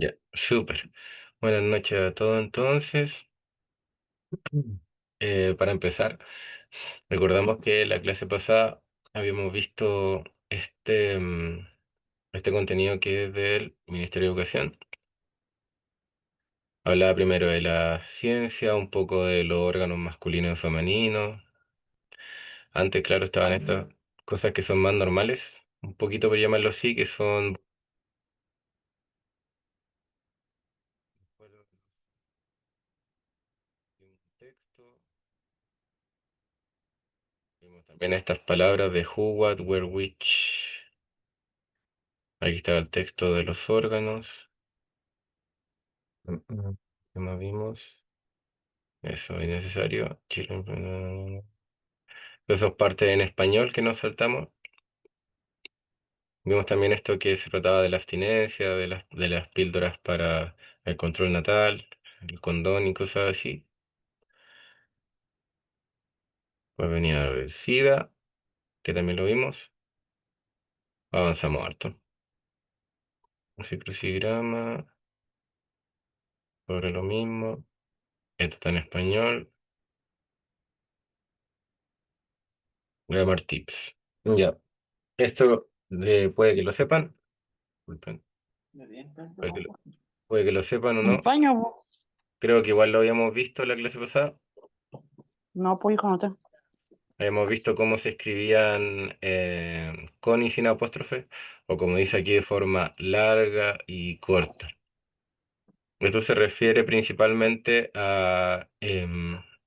Ya, súper. Buenas noches a todos entonces. Para empezar, recordamos que la clase pasada habíamos visto este contenido que es del Ministerio de Educación. Hablaba primero de la ciencia, un poco de los órganos masculinos y femeninos. Antes, claro, estaban estas cosas que son más normales, un poquito por llamarlo así, que son texto. Vimos también estas palabras de who, what, where, which. Aquí está el texto de los órganos. ¿Qué más vimos? Eso, innecesario. Chile. Eso es parte en español que nos saltamos. Vimos también esto que se trataba de la abstinencia, de las píldoras para el control natal, el condón y cosas así. Pues venía el SIDA, que también lo vimos. Avanzamos harto. Así crucigrama, sobre lo mismo. Esto está en español. Grammar tips. Ya. Esto puede que lo sepan. Disculpen. Puede que lo sepan o Un no. paño, po. Creo que igual lo habíamos visto la clase pasada. No, pues hijo, no te. Habíamos visto cómo se escribían con y sin apóstrofe, o como dice aquí, de forma larga y corta. Esto se refiere principalmente a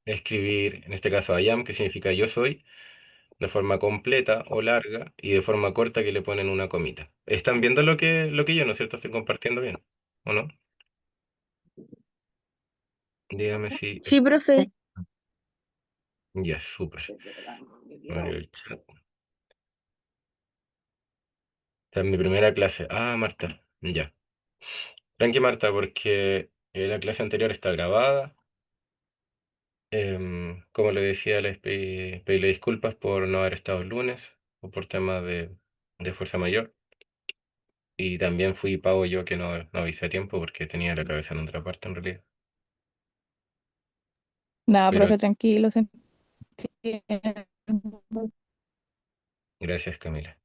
escribir, en este caso, I am, que significa yo soy, de forma completa o larga, y de forma corta que le ponen una comita. ¿Están viendo lo que yo, no es cierto? Estoy compartiendo bien, ¿o no? Dígame si Sí, profe. ya, súper. Abre el chat. Esta es mi primera clase. Ah, Marta. Ya. Tranqui, Marta, porque la clase anterior está grabada. Como le decía, les pedí disculpas por no haber estado el lunes o por temas de fuerza mayor. Y también fui pago yo que no avisé a tiempo porque tenía la cabeza en otra parte en realidad. Nada, Pero profe, tranquilo, se entiende. gracias, Camila.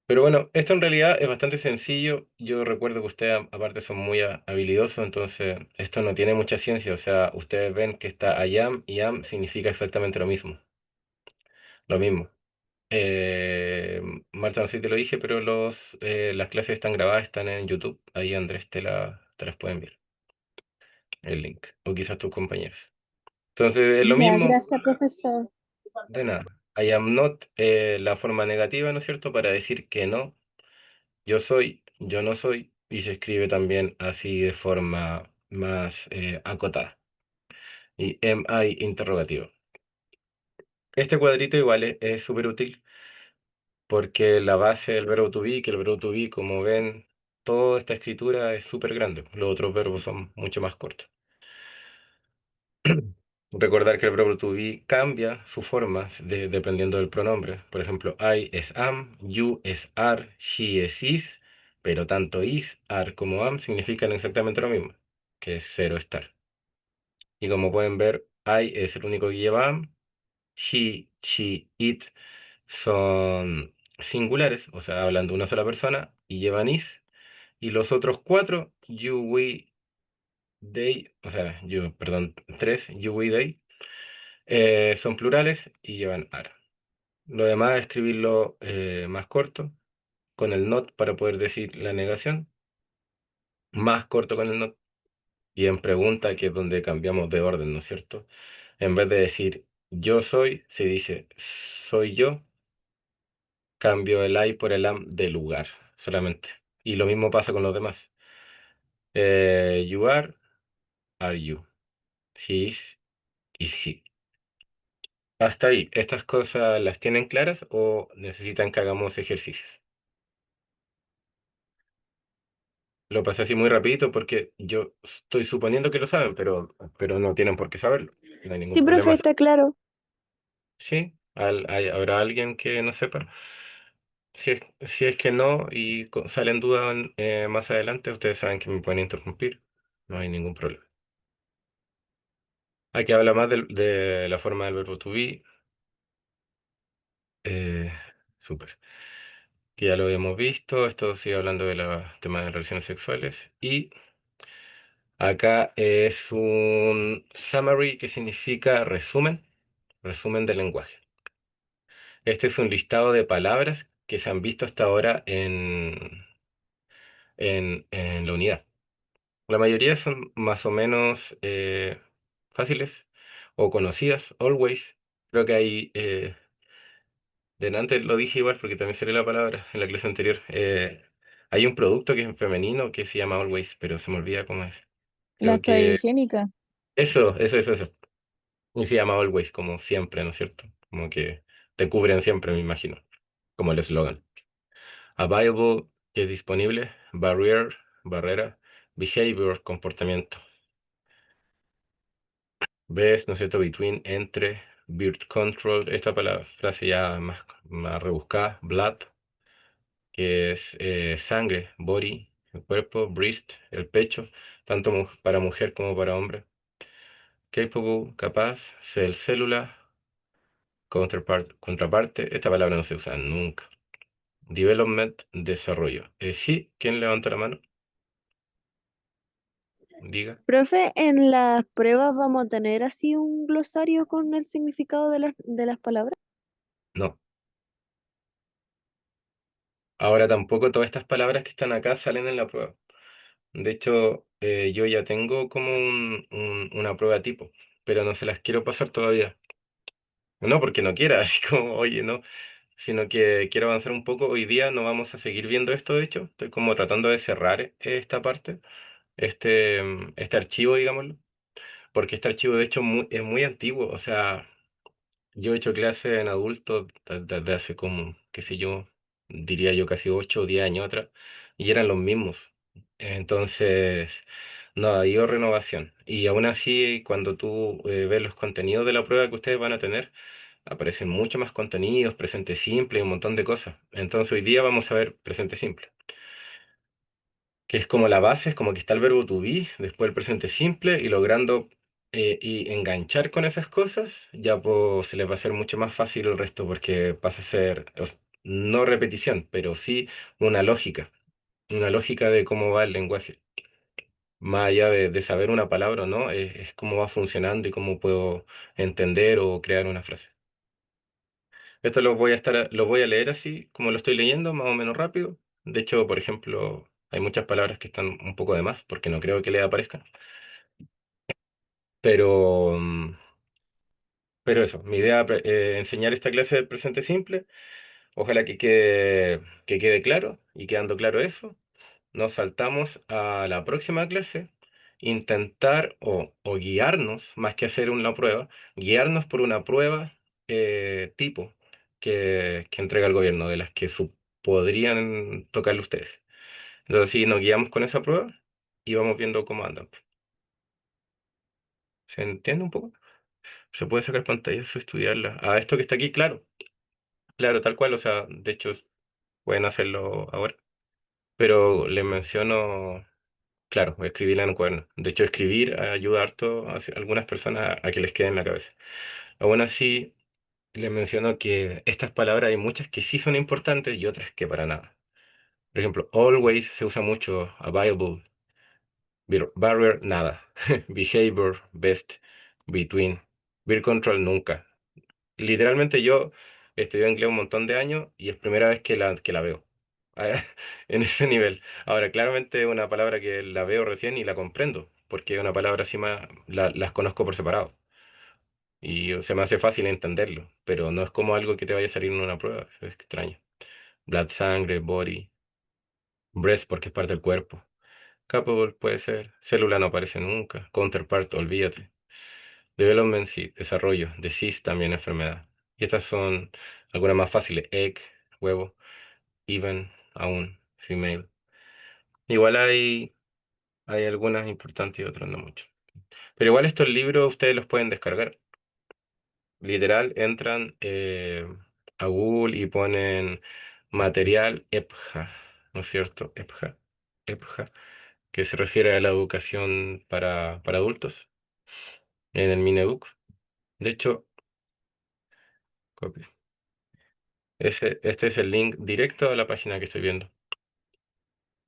Pero bueno, esto en realidad es bastante sencillo. Yo recuerdo que ustedes aparte son muy habilidosos, entonces esto no tiene mucha ciencia. O sea, ustedes ven que está I am y am significa exactamente lo mismo. Lo mismo. Eh, Marta, no sé si te lo dije, pero las clases están grabadas, están en YouTube. Ahí Andrés te las pueden ver, el link. O quizás tus compañeros. Entonces es lo Ya, mismo, gracias, profesor. de nada. I am not, la forma negativa, ¿no es cierto? Para decir que no. Yo soy, yo no soy. Y se escribe también así de forma más acotada. Y am I interrogativo. Este cuadrito igual es súper útil porque la base del verbo to be, que el verbo to be, como ven, toda esta escritura es súper grande. Los otros verbos son mucho más cortos. Recordar que el verbo to be cambia su forma dependiendo del pronombre. Por ejemplo, I es am, you es are, she es is, pero tanto is, are como am significan exactamente lo mismo, que es cero estar. Y como pueden ver, I es el único que lleva am, he, she, it son singulares, o sea, hablan de una sola persona y llevan is. Y los otros cuatro, you, we, they, o sea, you, perdón, tres, you, we, they, son plurales y llevan are. Lo demás es escribirlo más corto, con el not para poder decir la negación, más corto con el not, y en pregunta, que es donde cambiamos de orden, ¿no es cierto? En vez de decir yo soy, se dice soy yo. Cambio el I por el am de lugar, solamente. Y lo mismo pasa con los demás. You are you. He is he. Hasta ahí, ¿estas cosas las tienen claras o necesitan que hagamos ejercicios? Lo pasé así muy rapidito porque yo estoy suponiendo que lo saben, pero no tienen por qué saberlo. No hay ningún Sí, profe, problema. está claro. ¿Sí? ¿Habrá alguien que no sepa? Si es que no y salen dudas más adelante, ustedes saben que me pueden interrumpir. No hay ningún problema. Aquí habla más de la forma del verbo to be. Eh, Súper. Que ya lo habíamos visto. Esto sigue hablando de los temas de relaciones sexuales. Y acá es un summary que significa resumen, resumen del lenguaje. Este es un listado de palabras que se han visto hasta ahora en la unidad. La mayoría son más o menos fáciles o conocidas, always. Creo que hay, delante lo dije igual porque también salió la palabra en la clase anterior. Hay un producto que es femenino que se llama always, pero se me olvida cómo es. La Creo toalla que higiénica. eso. Y se llama always, como siempre, ¿no es cierto? Como que te cubren siempre, me imagino, como el eslogan. Available, que es disponible. Barrier, barrera. Behavior, comportamiento. ¿Ves, no es cierto? Between, entre. Birth control, esta palabra, frase ya más rebuscada. Blood, que es sangre. Body, el cuerpo. Breast, el pecho, tanto para mujer como para hombre. Capable, capaz. Cell, célula. Contraparte, esta palabra no se usa nunca. Development, desarrollo. Sí, ¿quién levanta la mano? Diga. Profe, en las pruebas vamos a tener así un glosario con el significado de las palabras. No. Ahora tampoco todas estas palabras que están acá salen en la prueba. De hecho, yo ya tengo como una prueba tipo, pero no se las quiero pasar todavía. No porque no quiera, así como, oye, no, sino que quiero avanzar un poco. Hoy día no vamos a seguir viendo esto, de hecho. Estoy como tratando de cerrar esta parte, este archivo, digámoslo, porque este archivo, de hecho, es muy antiguo. O sea, yo he hecho clases en adultos desde hace como, qué sé yo, diría yo casi 8 o 10 años atrás, y eran los mismos. Entonces, no ha habido renovación. Y aún así, cuando tú ves los contenidos de la prueba que ustedes van a tener, aparecen mucho más contenidos, presente simple y un montón de cosas. Entonces, hoy día vamos a ver presente simple, que es como la base, es como que está el verbo to be, después el presente simple, y logrando y enganchar con esas cosas, ya pues se les va a hacer mucho más fácil el resto, porque pasa a ser, no repetición, pero sí una lógica de cómo va el lenguaje. Más allá de saber una palabra o no, es cómo va funcionando y cómo puedo entender o crear una frase. Esto lo voy a leer así, como lo estoy leyendo, más o menos rápido. De hecho, por ejemplo, hay muchas palabras que están un poco de más, porque no creo que le aparezcan. Pero, pero eso, mi idea es enseñar esta clase del presente simple. Ojalá que quede claro, y quedando claro eso, nos saltamos a la próxima clase, intentar o guiarnos, más que hacer una prueba, guiarnos por una prueba tipo que entrega el gobierno, de las que podrían tocarle ustedes. Entonces, sí, nos guiamos con esa prueba y vamos viendo cómo andan. ¿Se entiende un poco? Se puede sacar pantallas o estudiarla. Ah, esto que está aquí, claro, claro, tal cual, o sea, de hecho, pueden hacerlo ahora. Pero les menciono, claro, escribirla en un cuaderno. De hecho, escribir ayuda harto a algunas personas a que les quede en la cabeza. Aún así, les menciono que estas palabras hay muchas que sí son importantes y otras que para nada. Por ejemplo, always se usa mucho, available, barrier, nada. Behavior, best, between, beer control, nunca. Literalmente yo estudié inglés un montón de años y es primera vez que la veo. En ese nivel. Ahora, claramente es una palabra que la veo recién y la comprendo, porque es una palabra así más, las conozco por separado. Y se me hace fácil entenderlo, pero no es como algo que te vaya a salir en una prueba, es extraño. Blood, sangre, body, breast porque es parte del cuerpo. Capable puede ser, célula no aparece nunca, counterpart, olvídate. Development sí, desarrollo, disease también enfermedad. Y estas son algunas más fáciles, egg, huevo, even, aún, female. Igual hay algunas importantes y otras no mucho. Pero igual estos libros ustedes los pueden descargar. Literal, entran a Google y ponen material EPJA, ¿no es cierto? EPJA, que se refiere a la educación para adultos en el Mineduc. De hecho, copy. Este es el link directo a la página que estoy viendo.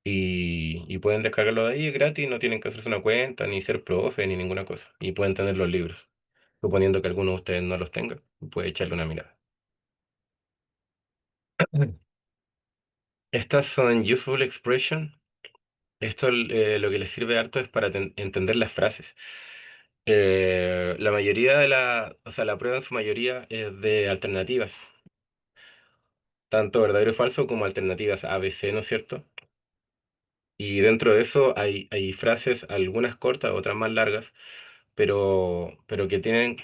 Y pueden descargarlo de ahí, es gratis, no tienen que hacerse una cuenta, ni ser profe, ni ninguna cosa. Y pueden tener los libros. Suponiendo que alguno de ustedes no los tenga, puede echarle una mirada. Estas son useful expression. Esto lo que les sirve harto es para entender las frases. La mayoría o sea, la prueba en su mayoría es de alternativas, tanto verdadero y falso como alternativas A, B, C, ¿no es cierto? Y dentro de eso hay frases, algunas cortas, otras más largas, pero que tienen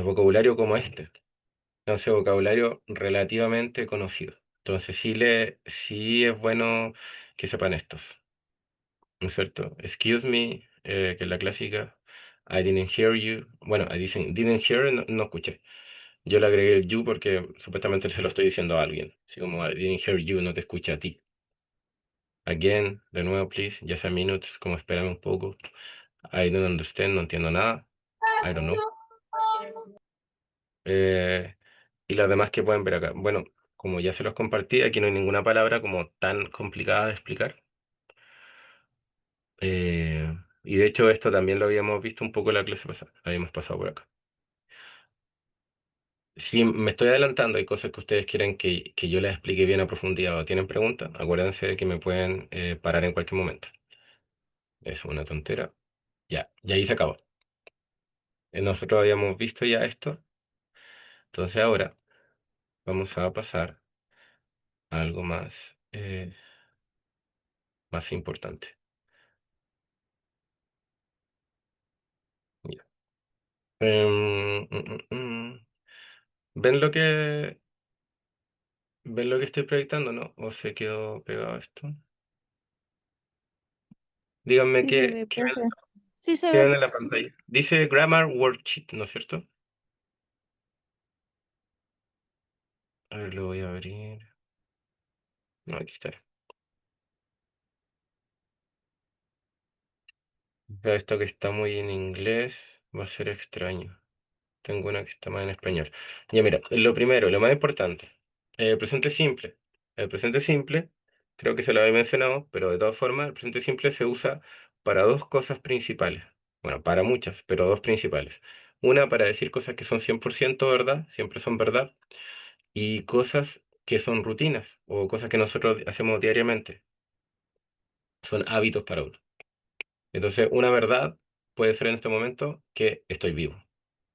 vocabulario como este. Entonces, vocabulario relativamente conocido. Entonces, sí es bueno que sepan estos, ¿no es cierto? Excuse me, que es la clásica. I didn't hear you. Bueno, didn't hear, no, no escuché. Yo le agregué el you porque supuestamente se lo estoy diciendo a alguien. Así como I didn't hear you, no te escuché a ti. Again, de nuevo, please. Just a minute, como espérame un poco. I don't understand, no entiendo nada. I don't know. Y las demás que pueden ver acá. Bueno, como ya se los compartí, aquí no hay ninguna palabra como tan complicada de explicar. Y de hecho esto también lo habíamos visto un poco en la clase pasada. Habíamos pasado por acá. Si me estoy adelantando, hay cosas que ustedes quieren que yo les explique bien a profundidad o tienen preguntas, acuérdense de que me pueden parar en cualquier momento. Es una tontera. Ya, y ahí se acabó. Nosotros habíamos visto ya esto. Entonces ahora vamos a pasar a algo más importante. Ya. ¿Ven lo que estoy proyectando, no? ¿O se quedó pegado esto? Díganme Sí se qué, ve, qué profe. Sí se qué ve. ven en la pantalla. Dice Grammar Worksheet, ¿no es cierto? A ver, lo voy a abrir. No, aquí está. Ya esto que está muy en inglés va a ser extraño. Tengo una que está más en español. Ya mira, lo primero, lo más importante, presente simple. El presente simple, creo que se lo había mencionado, pero de todas formas, el presente simple se usa para dos cosas principales. Bueno, para muchas, pero dos principales. Una para decir cosas que son 100% verdad, siempre son verdad, y cosas que son rutinas o cosas que nosotros hacemos diariamente, son hábitos para uno. Entonces, una verdad puede ser en este momento que estoy vivo.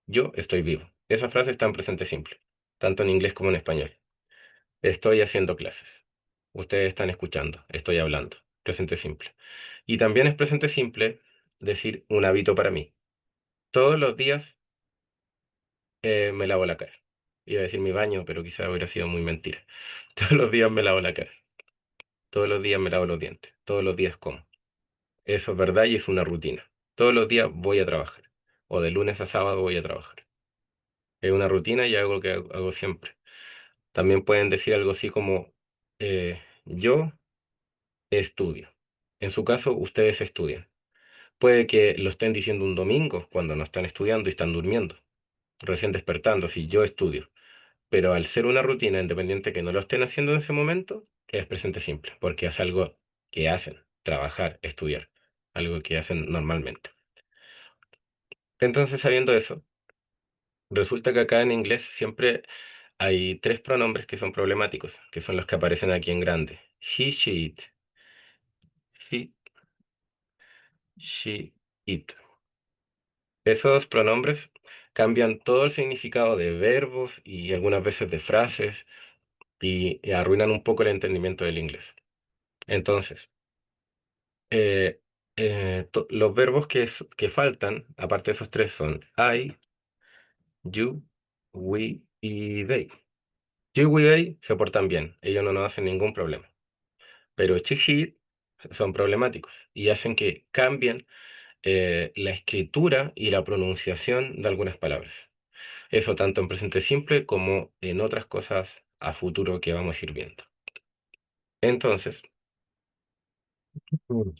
Yo estoy vivo. Esa frase está en presente simple, tanto en inglés como en español. Estoy haciendo clases. Ustedes están escuchando. Estoy hablando. Presente simple. Y también es presente simple decir un hábito para mí. Todos los días me lavo la cara. Iba a decir mi baño, pero quizá hubiera sido muy mentira. Todos los días me lavo la cara. Todos los días me lavo los dientes. Todos los días como. Eso es verdad y es una rutina. Todos los días voy a trabajar. O de lunes a sábado voy a trabajar. Es una rutina y algo que hago siempre. También pueden decir algo así como yo estudio. En su caso, ustedes estudian. Puede que lo estén diciendo un domingo cuando no están estudiando y están durmiendo, recién despertando, si yo estudio. Pero al ser una rutina independiente que no lo estén haciendo en ese momento, es presente simple, porque es algo que hacen, trabajar, estudiar, algo que hacen normalmente. Entonces, sabiendo eso, resulta que acá en inglés siempre hay tres pronombres que son problemáticos, que son los que aparecen aquí en grande. He, she, it. He, she, it. Esos pronombres cambian todo el significado de verbos y algunas veces de frases y arruinan un poco el entendimiento del inglés. Entonces, eh, los verbos que faltan, aparte de esos tres, son I, you, we y they. You, we, they se portan bien, ellos no nos hacen ningún problema. Pero she, he son problemáticos y hacen que cambien la escritura y la pronunciación de algunas palabras. Eso tanto en presente simple como en otras cosas a futuro que vamos a ir viendo. Entonces, mm,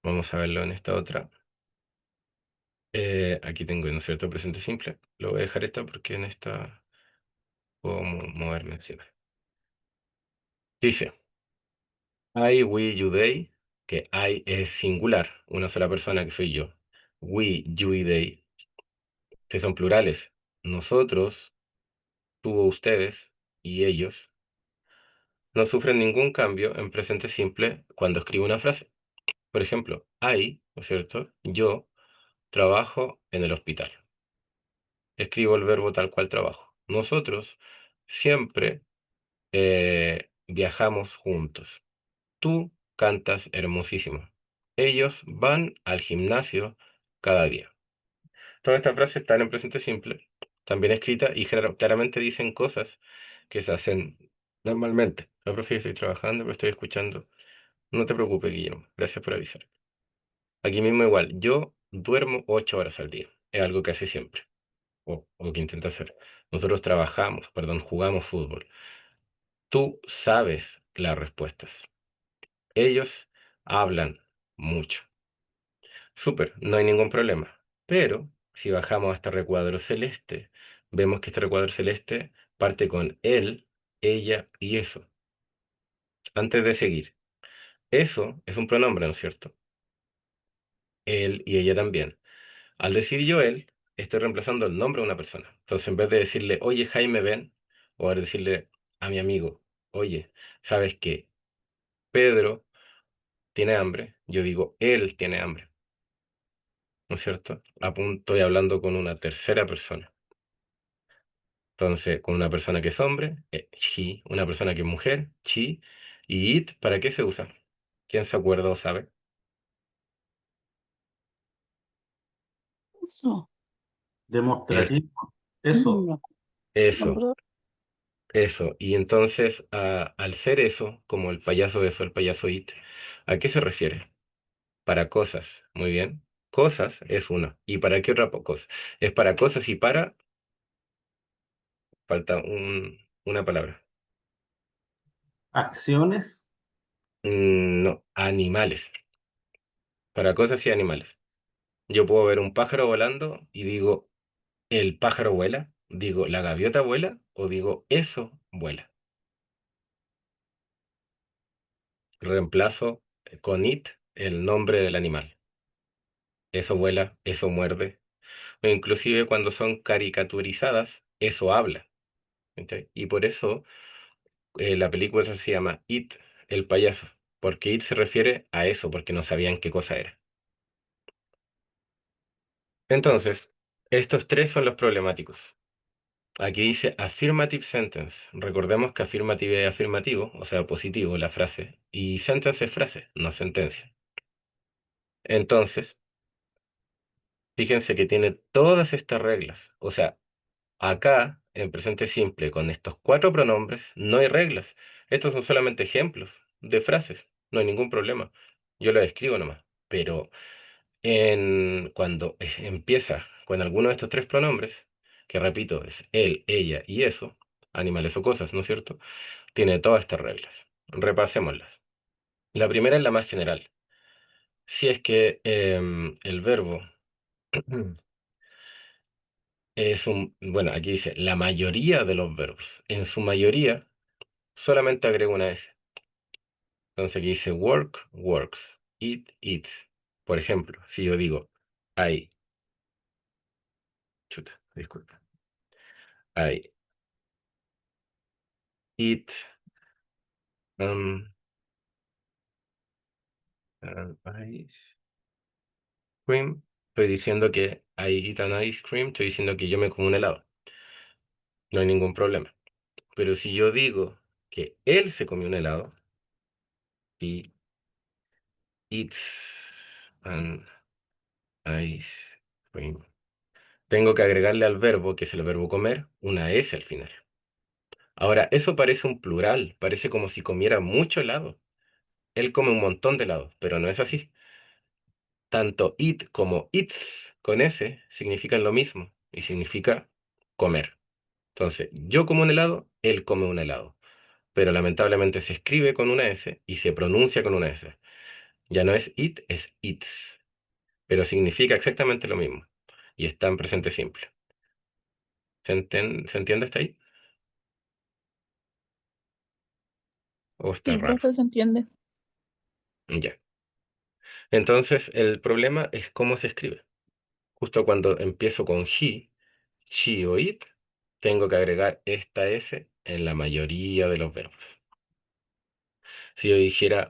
vamos a verlo en esta otra. Aquí tengo, ¿no es cierto?, presente simple. Lo voy a dejar esta porque en esta puedo moverme encima. Dice, I, we, you, they, que I es singular, una sola persona que soy yo. We, you y they, que son plurales. Nosotros, tú, ustedes y ellos no sufren ningún cambio en presente simple cuando escribo una frase. Por ejemplo, I, ¿no es cierto? Yo trabajo en el hospital. Escribo el verbo tal cual trabajo. Nosotros siempre viajamos juntos. Tú cantas hermosísimo. Ellos van al gimnasio cada día. Todas estas frases están en presente simple, también escritas y claramente dicen cosas que se hacen normalmente. No, profe, estoy trabajando, pero estoy escuchando. No te preocupes, Guillermo. Gracias por avisar. Aquí mismo igual, yo duermo 8 horas al día. Es algo que hace siempre, o que intento hacer. Nosotros trabajamos, perdón, jugamos fútbol. Tú sabes las respuestas. Ellos hablan mucho. Súper, no hay ningún problema. Pero si bajamos a este recuadro celeste, vemos que este recuadro celeste parte con él, ella y eso. Antes de seguir, eso es un pronombre, ¿no es cierto? Él y ella también. Al decir yo él, estoy reemplazando el nombre de una persona. Entonces, en vez de decirle, oye, Jaime, ven, o decirle a mi amigo, oye, ¿sabes qué? Pedro tiene hambre, yo digo, él tiene hambre, ¿no es cierto? Estoy hablando con una tercera persona. Entonces, con una persona que es hombre, he, una persona que es mujer, she, y it, ¿para qué se usa? ¿Quién se acuerda o sabe? Eso. Es, Demostrativo. Eso. No, eso, ¿verdad? eso. Y entonces, al ser eso, como el payaso it, ¿a qué se refiere? Para cosas, muy bien. Cosas es uno. ¿Y para qué otra cosa? Es para cosas y para, falta una palabra. Acciones. No, animales. Para cosas y animales. Yo puedo ver un pájaro volando y digo, el pájaro vuela, digo, la gaviota vuela o digo, eso vuela. Reemplazo con it el nombre del animal. Eso vuela, eso muerde. O inclusive cuando son caricaturizadas, eso habla. ¿Ok? Y por eso la película se llama It, el payaso. Porque it se refiere a eso, porque no sabían qué cosa era. Entonces, estos tres son los problemáticos. Aquí dice affirmative sentence. Recordemos que affirmative es afirmativo, o sea, positivo la frase, y sentence es frase, no sentencia. Entonces, fíjense que tiene todas estas reglas. O sea, acá, en presente simple, con estos cuatro pronombres, no hay reglas. Estos son solamente ejemplos de frases, no hay ningún problema. Yo lo escribo nomás. Pero cuando empieza con alguno de estos tres pronombres, que repito, es él, ella y eso, animales o cosas, ¿no es cierto? Tiene todas estas reglas. Repasémoslas. La primera es la más general. Si es que el verbo bueno, aquí dice la mayoría de los verbos. En su mayoría solamente agrego una S. Entonces aquí dice work, works, eat, eats. Por ejemplo, si yo digo I, chuta, disculpa, I eat um, ice cream, estoy diciendo que I eat an ice cream, estoy diciendo que yo me como un helado. No hay ningún problema. Pero si yo digo que él se comió un helado, y eats an ice cream, tengo que agregarle al verbo, que es el verbo comer, una S al final. Ahora, eso parece un plural, parece como si comiera mucho helado. Él come un montón de helado, pero no es así. Tanto eat como eats con S significan lo mismo y significa comer. Entonces, yo como un helado, él come un helado. Pero lamentablemente se escribe con una S y se pronuncia con una S. Ya no es it, es its. Pero significa exactamente lo mismo. Y está en presente simple. ¿Se entiende hasta ahí? ¿O está Sí, raro? profe, se entiende. Ya. Entonces, el problema es cómo se escribe. Justo cuando empiezo con he, she o it, tengo que agregar esta S en la mayoría de los verbos. Si yo dijera,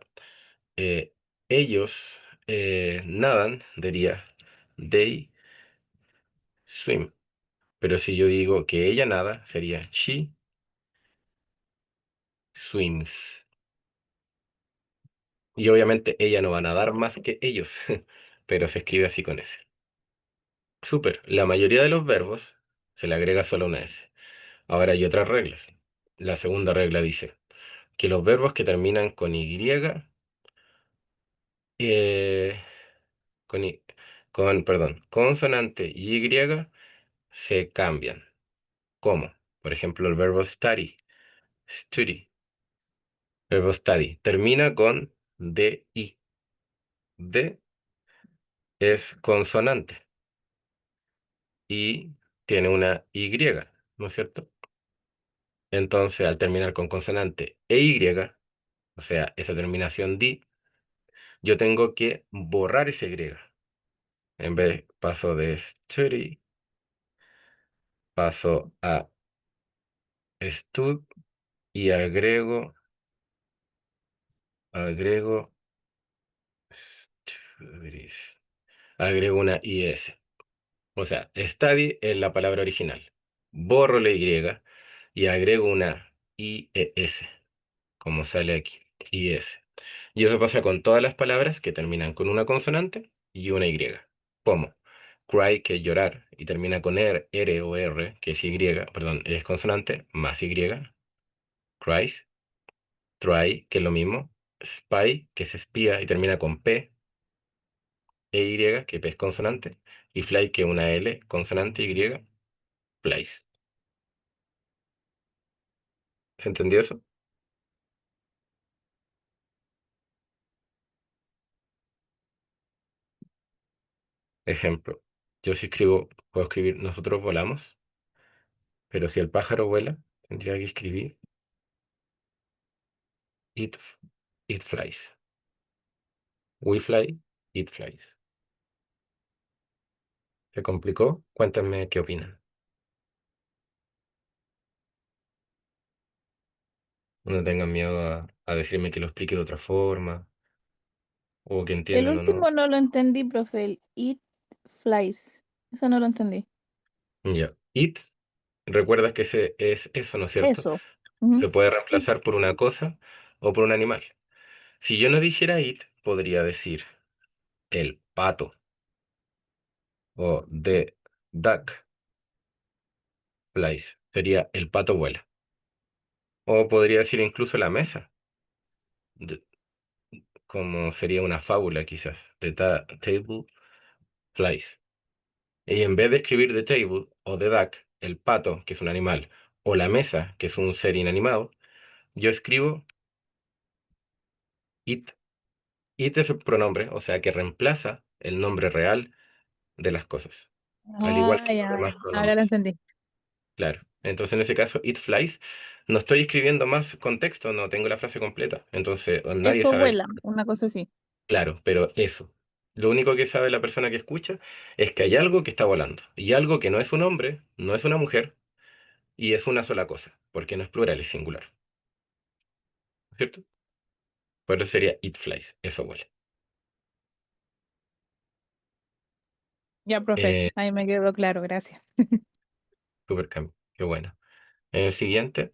eh, ellos nadan, diría, they swim. Pero si yo digo que ella nada, sería she swims. Y obviamente ella no va a nadar más que ellos, pero se escribe así con S. Súper. La mayoría de los verbos se le agrega solo una S. Ahora hay otras reglas. La segunda regla dice que los verbos que terminan con Y, eh, con, I- perdón, consonante y Y se cambian. ¿Cómo? Por ejemplo, el verbo study, study, verbo study, termina con DI. D es consonante y tiene una Y, ¿no es cierto? Entonces, al terminar con consonante e Y, o sea, esa terminación di, yo tengo que borrar ese Y. En vez, paso de study, paso a stud y agrego, studies, agrego una IS. O sea, study es la palabra original. Borro la y agrego una IES, como sale aquí, IS. Y eso pasa con todas las palabras que terminan con una consonante y una Y. Como cry, que es llorar, y termina con R o R, que es Y, perdón, es consonante, más Y. Cries, try, que es lo mismo. Spy, que es espía y termina con P, e Y, que P es consonante. Y fly, que es una L, consonante Y, flies. ¿Se entendió eso? Ejemplo, yo si escribo, puedo escribir nosotros volamos, pero si el pájaro vuela, tendría que escribir it, it flies. We fly, it flies. ¿Se complicó? Cuéntame qué opinan. No tengan miedo a decirme que lo explique de otra forma o que El entienden o no. último no lo entendí, profe, el eat flies. Eso no lo entendí. Ya. It, recuerdas que ese es eso, ¿no es cierto? Eso. Ujú. Se puede reemplazar por una cosa o por un animal. Si yo no dijera it, podría decir el pato o the duck flies. Sería el pato vuela. O podría decir incluso la mesa, de- como sería una fábula quizás. The table flies. Y en vez de escribir the table o the duck, el pato, que es un animal, o la mesa, que es un ser inanimado, yo escribo it. It es el pronombre, o sea que reemplaza el nombre real de las cosas, al igual Ah, que los ya. demás Ahora lo pronombres. entendí. Claro. Entonces en ese caso, it flies, no estoy escribiendo más contexto, no tengo la frase completa. Entonces nadie Eso sabe. vuela, una cosa así. Claro, pero eso. Lo único que sabe la persona que escucha es que hay algo que está volando y algo que no es un hombre, no es una mujer y es una sola cosa, porque no es plural, es singular, ¿cierto? Por eso sería it flies, eso huele. Ya, profe. Eh, Ahí me quedó claro, gracias. Super cambio, qué bueno. En el siguiente,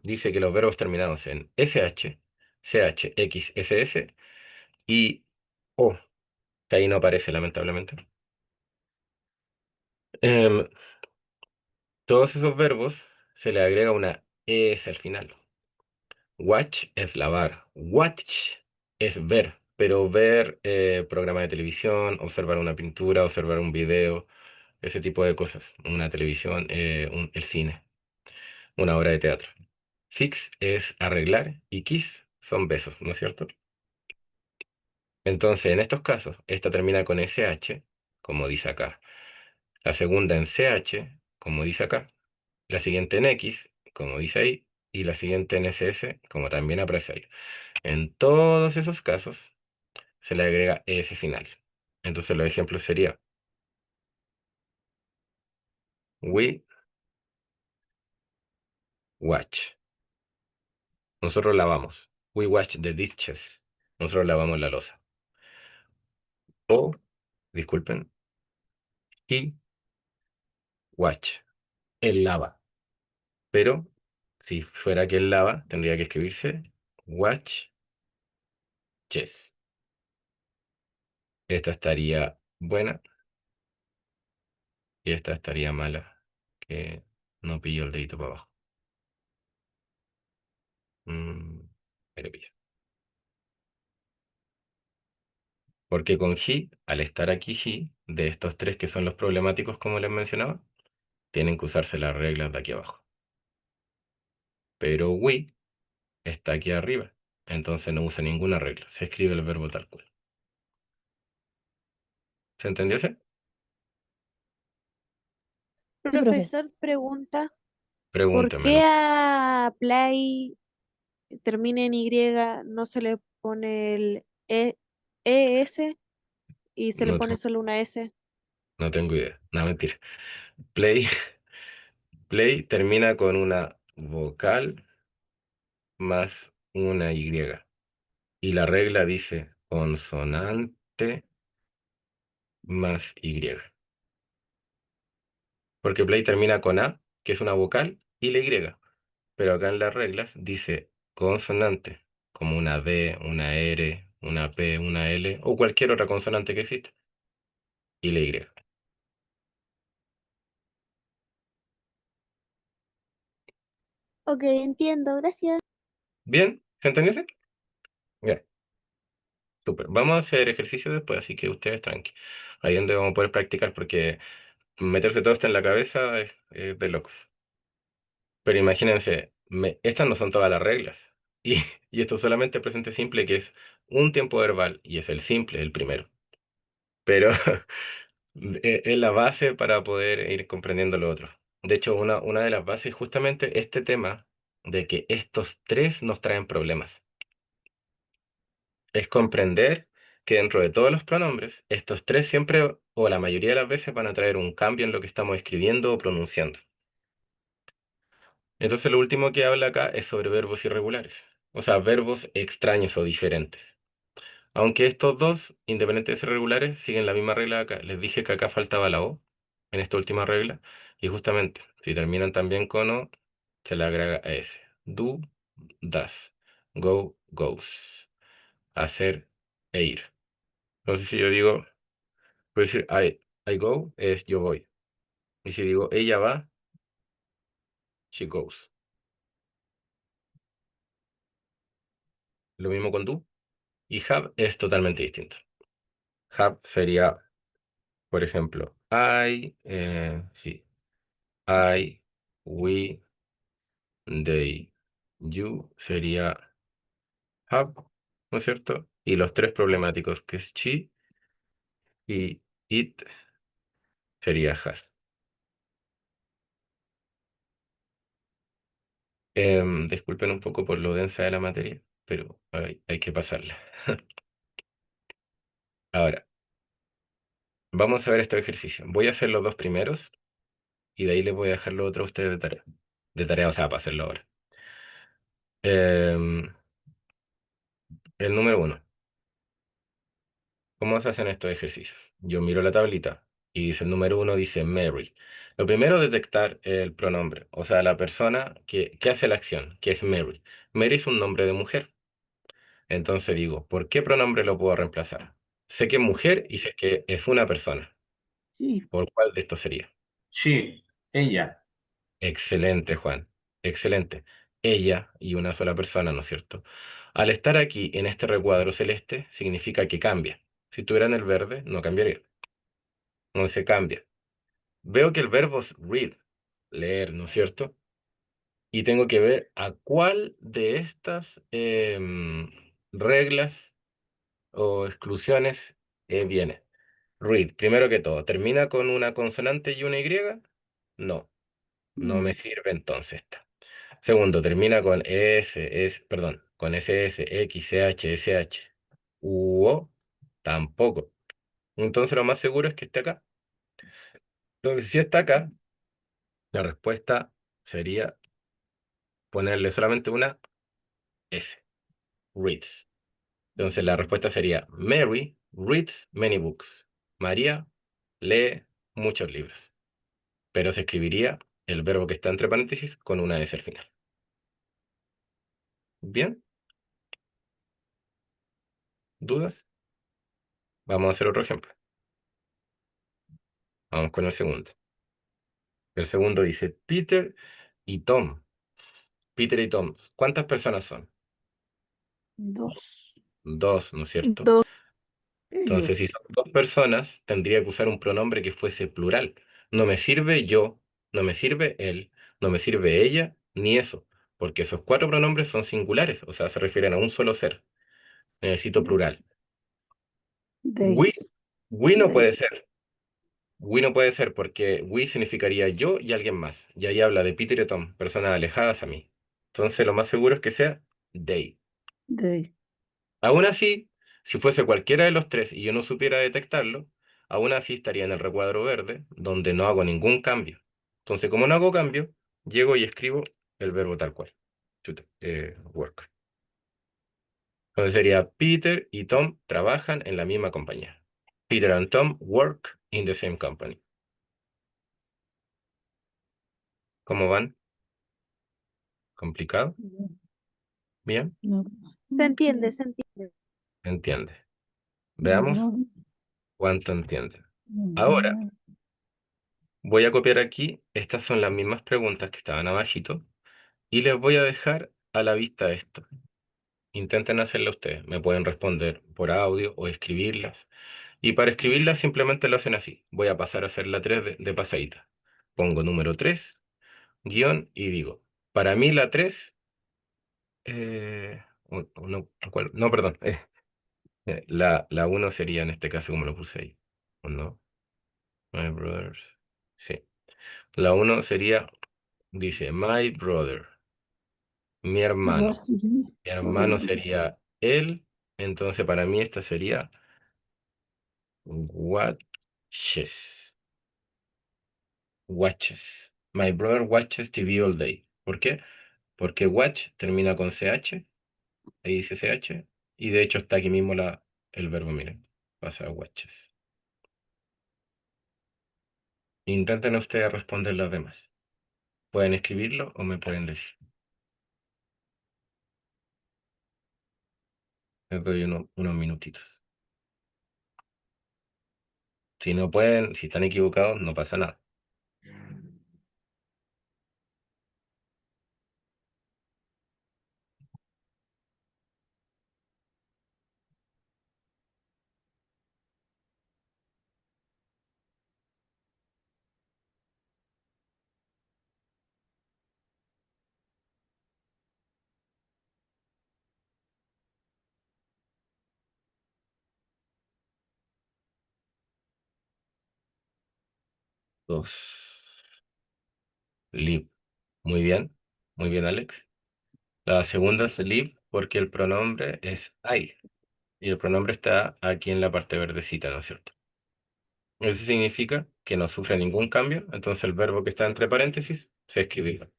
dice que los verbos terminados en SH, CH, X, SS y O, que ahí no aparece lamentablemente. Em, Todos esos verbos se le agrega una ES al final. Watch es lavar. Watch es ver, pero ver programa de televisión, observar una pintura, observar un video, ese tipo de cosas. Una televisión, el cine, una obra de teatro. Fix es arreglar y kiss son besos, ¿no es cierto? Entonces, en estos casos, esta termina con SH, como dice acá. La segunda en CH, como dice acá. La siguiente en X, como dice ahí. Y la siguiente en SS, como también aparece ahí. En todos esos casos, se le agrega ES final. Entonces, los ejemplos serían: we watch. Nosotros lavamos. We wash the dishes. Nosotros lavamos la loza. O, disculpen, he watch. Él lava. Pero si fuera que él lava, tendría que escribirse watch chess. Esta estaría buena y esta estaría mala, que no pillo el dedito para abajo. Pero pillo. Porque con he, al estar aquí he, de estos tres que son los problemáticos, como les mencionaba, tienen que usarse las reglas de aquí abajo. Pero we está aquí arriba, entonces no usa ninguna regla. Se escribe el verbo tal cual. ¿Se entendió ese? Sí, profe. Profesor pregunta, ¿por qué Pregúntemelo. a play termina en Y, no se le pone el ES y se le No, pone solo una S? no tengo idea. No, mentira. Play, play termina con una vocal más una Y. Y la regla dice consonante más Y. Porque play termina con A, que es una vocal, y la Y. Pero acá en las reglas dice consonante, como una D, una R, una P, una L, o cualquier otra consonante que exista, y la Y. Ok, entiendo, gracias. ¿Bien? ¿Se entendió ese? Bien, súper. Vamos a hacer ejercicio después, así que ustedes tranqui. Ahí es donde vamos a poder practicar, porque meterse todo esto en la cabeza es de locos. Pero imagínense, estas no son todas las reglas. Y, y esto solamente presente simple, que es un tiempo verbal, y es el simple, el primero. Pero es la base para poder ir comprendiendo lo otro. De hecho, una de las bases es justamente este tema de que estos tres nos traen problemas. Es comprender que dentro de todos los pronombres, estos tres siempre o la mayoría de las veces van a traer un cambio en lo que estamos escribiendo o pronunciando. Entonces, lo último que habla acá es sobre verbos irregulares, o sea, verbos extraños o diferentes. Aunque estos dos, independientes de ser regulares, siguen la misma regla de acá. Les dije que acá faltaba la O en esta última regla. Y justamente, si terminan también con O, se le agrega S. Do, das. Go, goes. Hacer e ir. Entonces, si yo digo, puedo decir I go, es yo voy. Y si digo ella va, she goes. Lo mismo con do. Y have es totalmente distinto. Have sería, por ejemplo, sí, I, we, they, you sería have, ¿no es cierto? Y los tres problemáticos, que es she y it, sería has. Disculpen un poco por lo densa de la materia, pero hay que pasarla. Ahora, vamos a ver este ejercicio. Voy a hacer los dos primeros y de ahí les voy a dejar lo otro a ustedes de tarea. De tarea, o sea, para hacerlo ahora. Em, el número uno. ¿Cómo se hacen estos ejercicios? Yo miro la tablita y dice el número uno, dice Mary. Lo primero es detectar el pronombre, o sea, la persona que hace la acción, que es Mary. Mary es un nombre de mujer. Entonces digo, ¿por qué pronombre lo puedo reemplazar? Sé que es mujer y sé que es una persona. Sí, ¿Por cuál de estos sería? sí, ella. Excelente, Juan. Excelente. Ella y una sola persona, ¿no es cierto? Al estar aquí en este recuadro celeste, significa que cambia. Si estuviera en el verde, no cambiaría. No se cambia. Veo que el verbo es read, leer, ¿no es cierto? Y tengo que ver a cuál de estas reglas o exclusiones viene. Read, primero que todo, ¿termina con una consonante y una Y? No, no me No. sirve entonces esta. Segundo, termina con perdón, con SS, X, CH, SH. U, O, tampoco. Entonces lo más seguro es que esté acá. Entonces, si está acá, la respuesta sería ponerle solamente una S, reads. Entonces la respuesta sería Mary reads many books. María lee muchos libros. Pero se escribiría el verbo que está entre paréntesis con una S al final. Bien, ¿dudas? Vamos a hacer otro ejemplo. Vamos con el segundo. El segundo dice Peter y Tom. Peter y Tom. ¿Cuántas personas son? 2. Dos, ¿no es cierto? Dos. Entonces, si Ellos. son dos personas, tendría que usar un pronombre que fuese plural. No me sirve yo, no me sirve él, no me sirve ella, ni eso, porque esos cuatro pronombres son singulares, o sea, se refieren a un solo ser. Necesito plural. We, Days. we no Days. puede ser. We no puede ser porque we significaría yo y alguien más. Y ahí habla de Peter y Tom, personas alejadas a mí. Entonces, lo más seguro es que sea they. Day. Aún así, si fuese cualquiera de los tres y yo no supiera detectarlo, aún así estaría en el recuadro verde, donde no hago ningún cambio. Entonces, como no hago cambio, llego y escribo el verbo tal cual. Work. Entonces sería Peter y Tom trabajan en la misma compañía. Peter and Tom work in the same company. ¿Cómo van? ¿Complicado? ¿Bien? No. Se entiende, se entiende. Entiende. Veamos No. cuánto entiende. Ahora, No. voy a copiar aquí. Estas son las mismas preguntas que estaban abajito. Y les voy a dejar a la vista esto. Intenten hacerlo ustedes. Me pueden responder por audio o escribirlas. Y para escribirlas simplemente lo hacen así. Voy a pasar a hacer la 3 de pasadita. Pongo número 3 guión, y digo, para mí la 3 no, no, perdón. La uno sería en este caso como lo puse ahí. ¿O no? My brothers. Sí. La uno sería, dice, my brother, mi hermano. What to do? Mi hermano sería él, entonces para mí esta sería watches. Watches. My brother watches TV all day. ¿Por qué? Porque watch termina con CH, ahí dice CH, y de hecho está aquí mismo el verbo, miren, pasa a watches. Intenten ustedes responder los demás. Pueden escribirlo o me pueden decir. Les doy unos minutitos. Si no pueden, si están equivocados, no pasa nada. 2. Live. Muy bien. Muy bien, Alex. La segunda es live porque el pronombre es I. Y el pronombre está aquí en la parte verdecita, ¿no es cierto? Eso significa que no sufre ningún cambio, entonces el verbo que está entre paréntesis se escribe igual.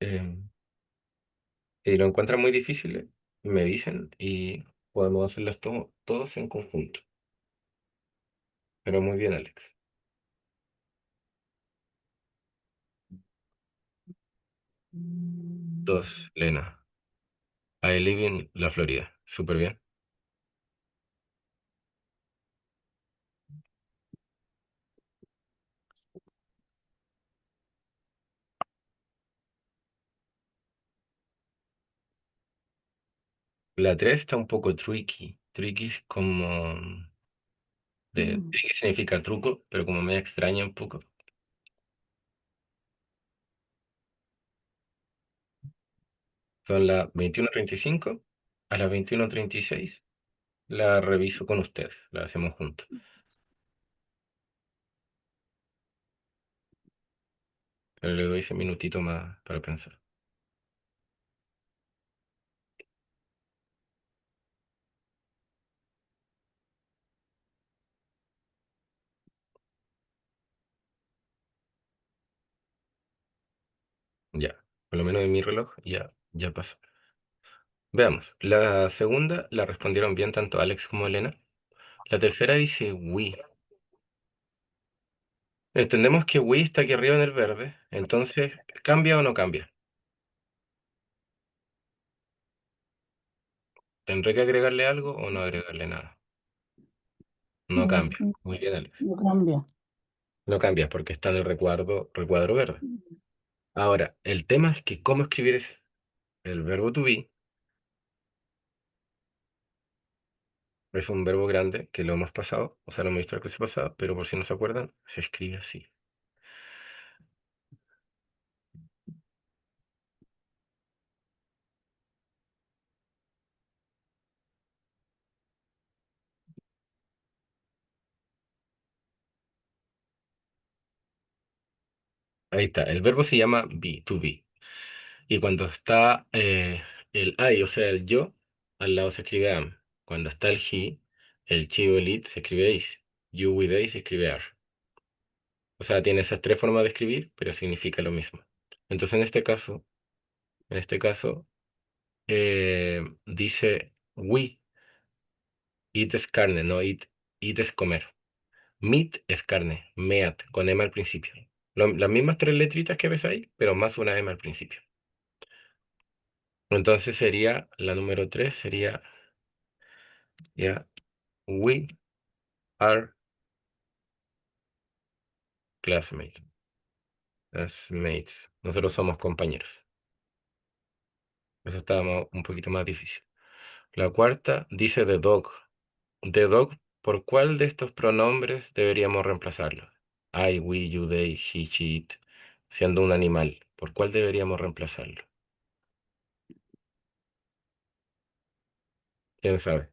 Eh, si lo encuentran muy difícil, me dicen y podemos hacerlas todos en conjunto. Pero muy bien, Alex. 2, Lena. I live in la Florida. Súper bien. La 3 está un poco tricky. Tricky es como... Mm, tricky significa truco, pero como me extraña un poco. Son las 21:35. A las 21:36 la reviso con ustedes. La hacemos juntos. Pero le doy ese minutito más para pensar. Ya. Por lo menos en mi reloj ya pasó. Veamos. La segunda la respondieron bien tanto Alex como Elena. La tercera dice we. Entendemos que we está aquí arriba en el verde. Entonces, ¿cambia o no cambia? ¿Tendré que agregarle algo o no agregarle nada? No No, cambia. Muy bien, Alex. no cambia. No cambia porque está en el recuadro verde. Ahora, el tema es que cómo escribir ese. El verbo to be es un verbo grande que lo hemos pasado, o sea, lo hemos visto la clase pasada, pero por si no se acuerdan, se escribe así. Ahí está. El verbo se llama be, to be. Y cuando está el I, o sea, el yo, al lado se escribe am. Cuando está el he, el she o el it, se escribe is. You with they se escribe are. O sea, tiene esas tres formas de escribir, pero significa lo mismo. Entonces, en este caso, dice we, eat es carne, no eat es comer. Meat es carne, meat, con M al principio. Las mismas tres letritas que ves ahí, pero más una M al principio. Entonces sería, la número 3 sería, ya, we are classmates. Classmates. Nosotros somos compañeros. Eso está un poquito más difícil. La cuarta dice the dog. The dog, ¿por cuál de estos pronombres deberíamos reemplazarlo? I, we, you, they, he, she, it. Siendo un animal, ¿por cuál deberíamos reemplazarlo? ¿Quién sabe?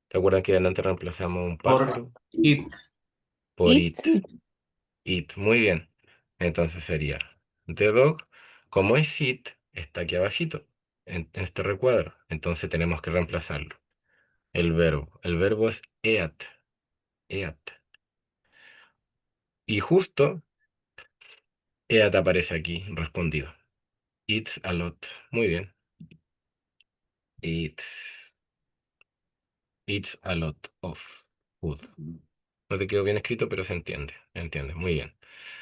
¿Te acuerdas que antes reemplazamos un Por pájaro it. por It. it? It, muy bien. Entonces sería the dog, como es it, está aquí abajito, en este recuadro. Entonces tenemos que reemplazarlo. El verbo. El verbo es eat. Eat. Y justo eat aparece aquí, respondido. Eats a lot. Muy bien. Eats. Eats a lot of food. No te quedó bien escrito, pero se entiende. Entiende. Muy bien.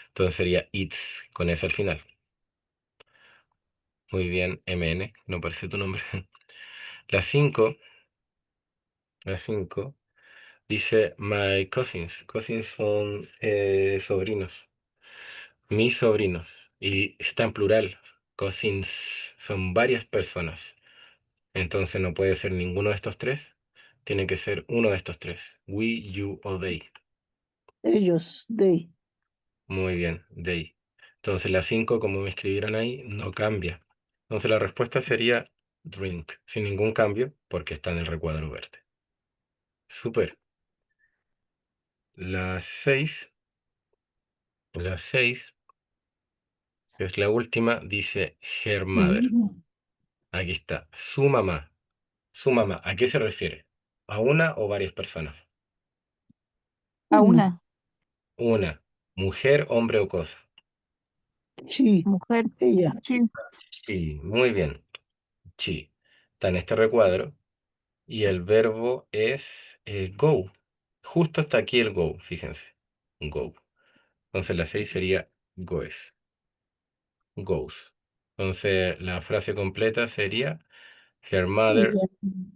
Entonces sería eats con S al final. Muy bien, MN. No parece tu nombre. La 5. La 5 dice my cousins. Cousins son sobrinos. Mis sobrinos. Y está en plural. Cousins son varias personas. Entonces no puede ser ninguno de estos tres. Tiene que ser uno de estos tres. We, you o they. Ellos, they. Muy bien, they. Entonces la 5 como me escribieron ahí, no cambia. Entonces la respuesta sería drink, sin ningún cambio, porque está en el recuadro verde. Súper. La 6, la 6, que es la última, dice her mother. Mm, Aquí está, su mamá. Su mamá, ¿a qué se refiere? ¿A una o varias personas? A Una. una. Una, mujer, hombre o cosa. Sí, Mujer. ella. Sí. Sí, muy bien. Sí, está en este recuadro y el verbo es go. Justo hasta aquí el go, fíjense. Go. Entonces la 6 sería goes. Goes. Entonces la frase completa sería her mother Ella.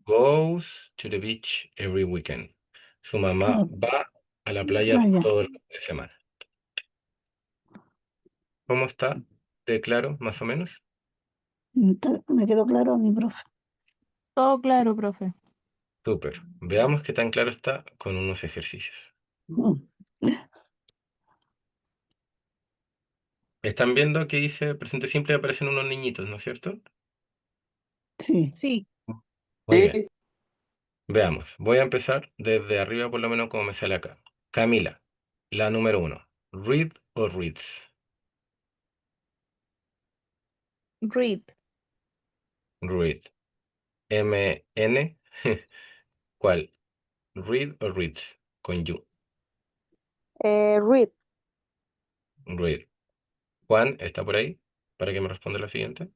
goes to the beach every weekend. Su mamá Ah, va a la playa playa. todos los fines de semana. ¿Cómo está? ¿Te claro, más o menos? Me quedó claro, mi profe. Todo claro, profe. Súper. Veamos qué tan claro está con unos ejercicios. Mm, Están viendo que dice presente simple y aparecen unos niñitos, ¿no es cierto? Sí. Sí. Muy bien. Veamos. Voy a empezar desde arriba, por lo menos como me sale acá. Camila, la número 1. ¿Read o reads? Read. Read. M-N. ¿Cuál? ¿Read o reads? Con you. Read. Read. Juan, ¿está por ahí? Para que me responda la siguiente.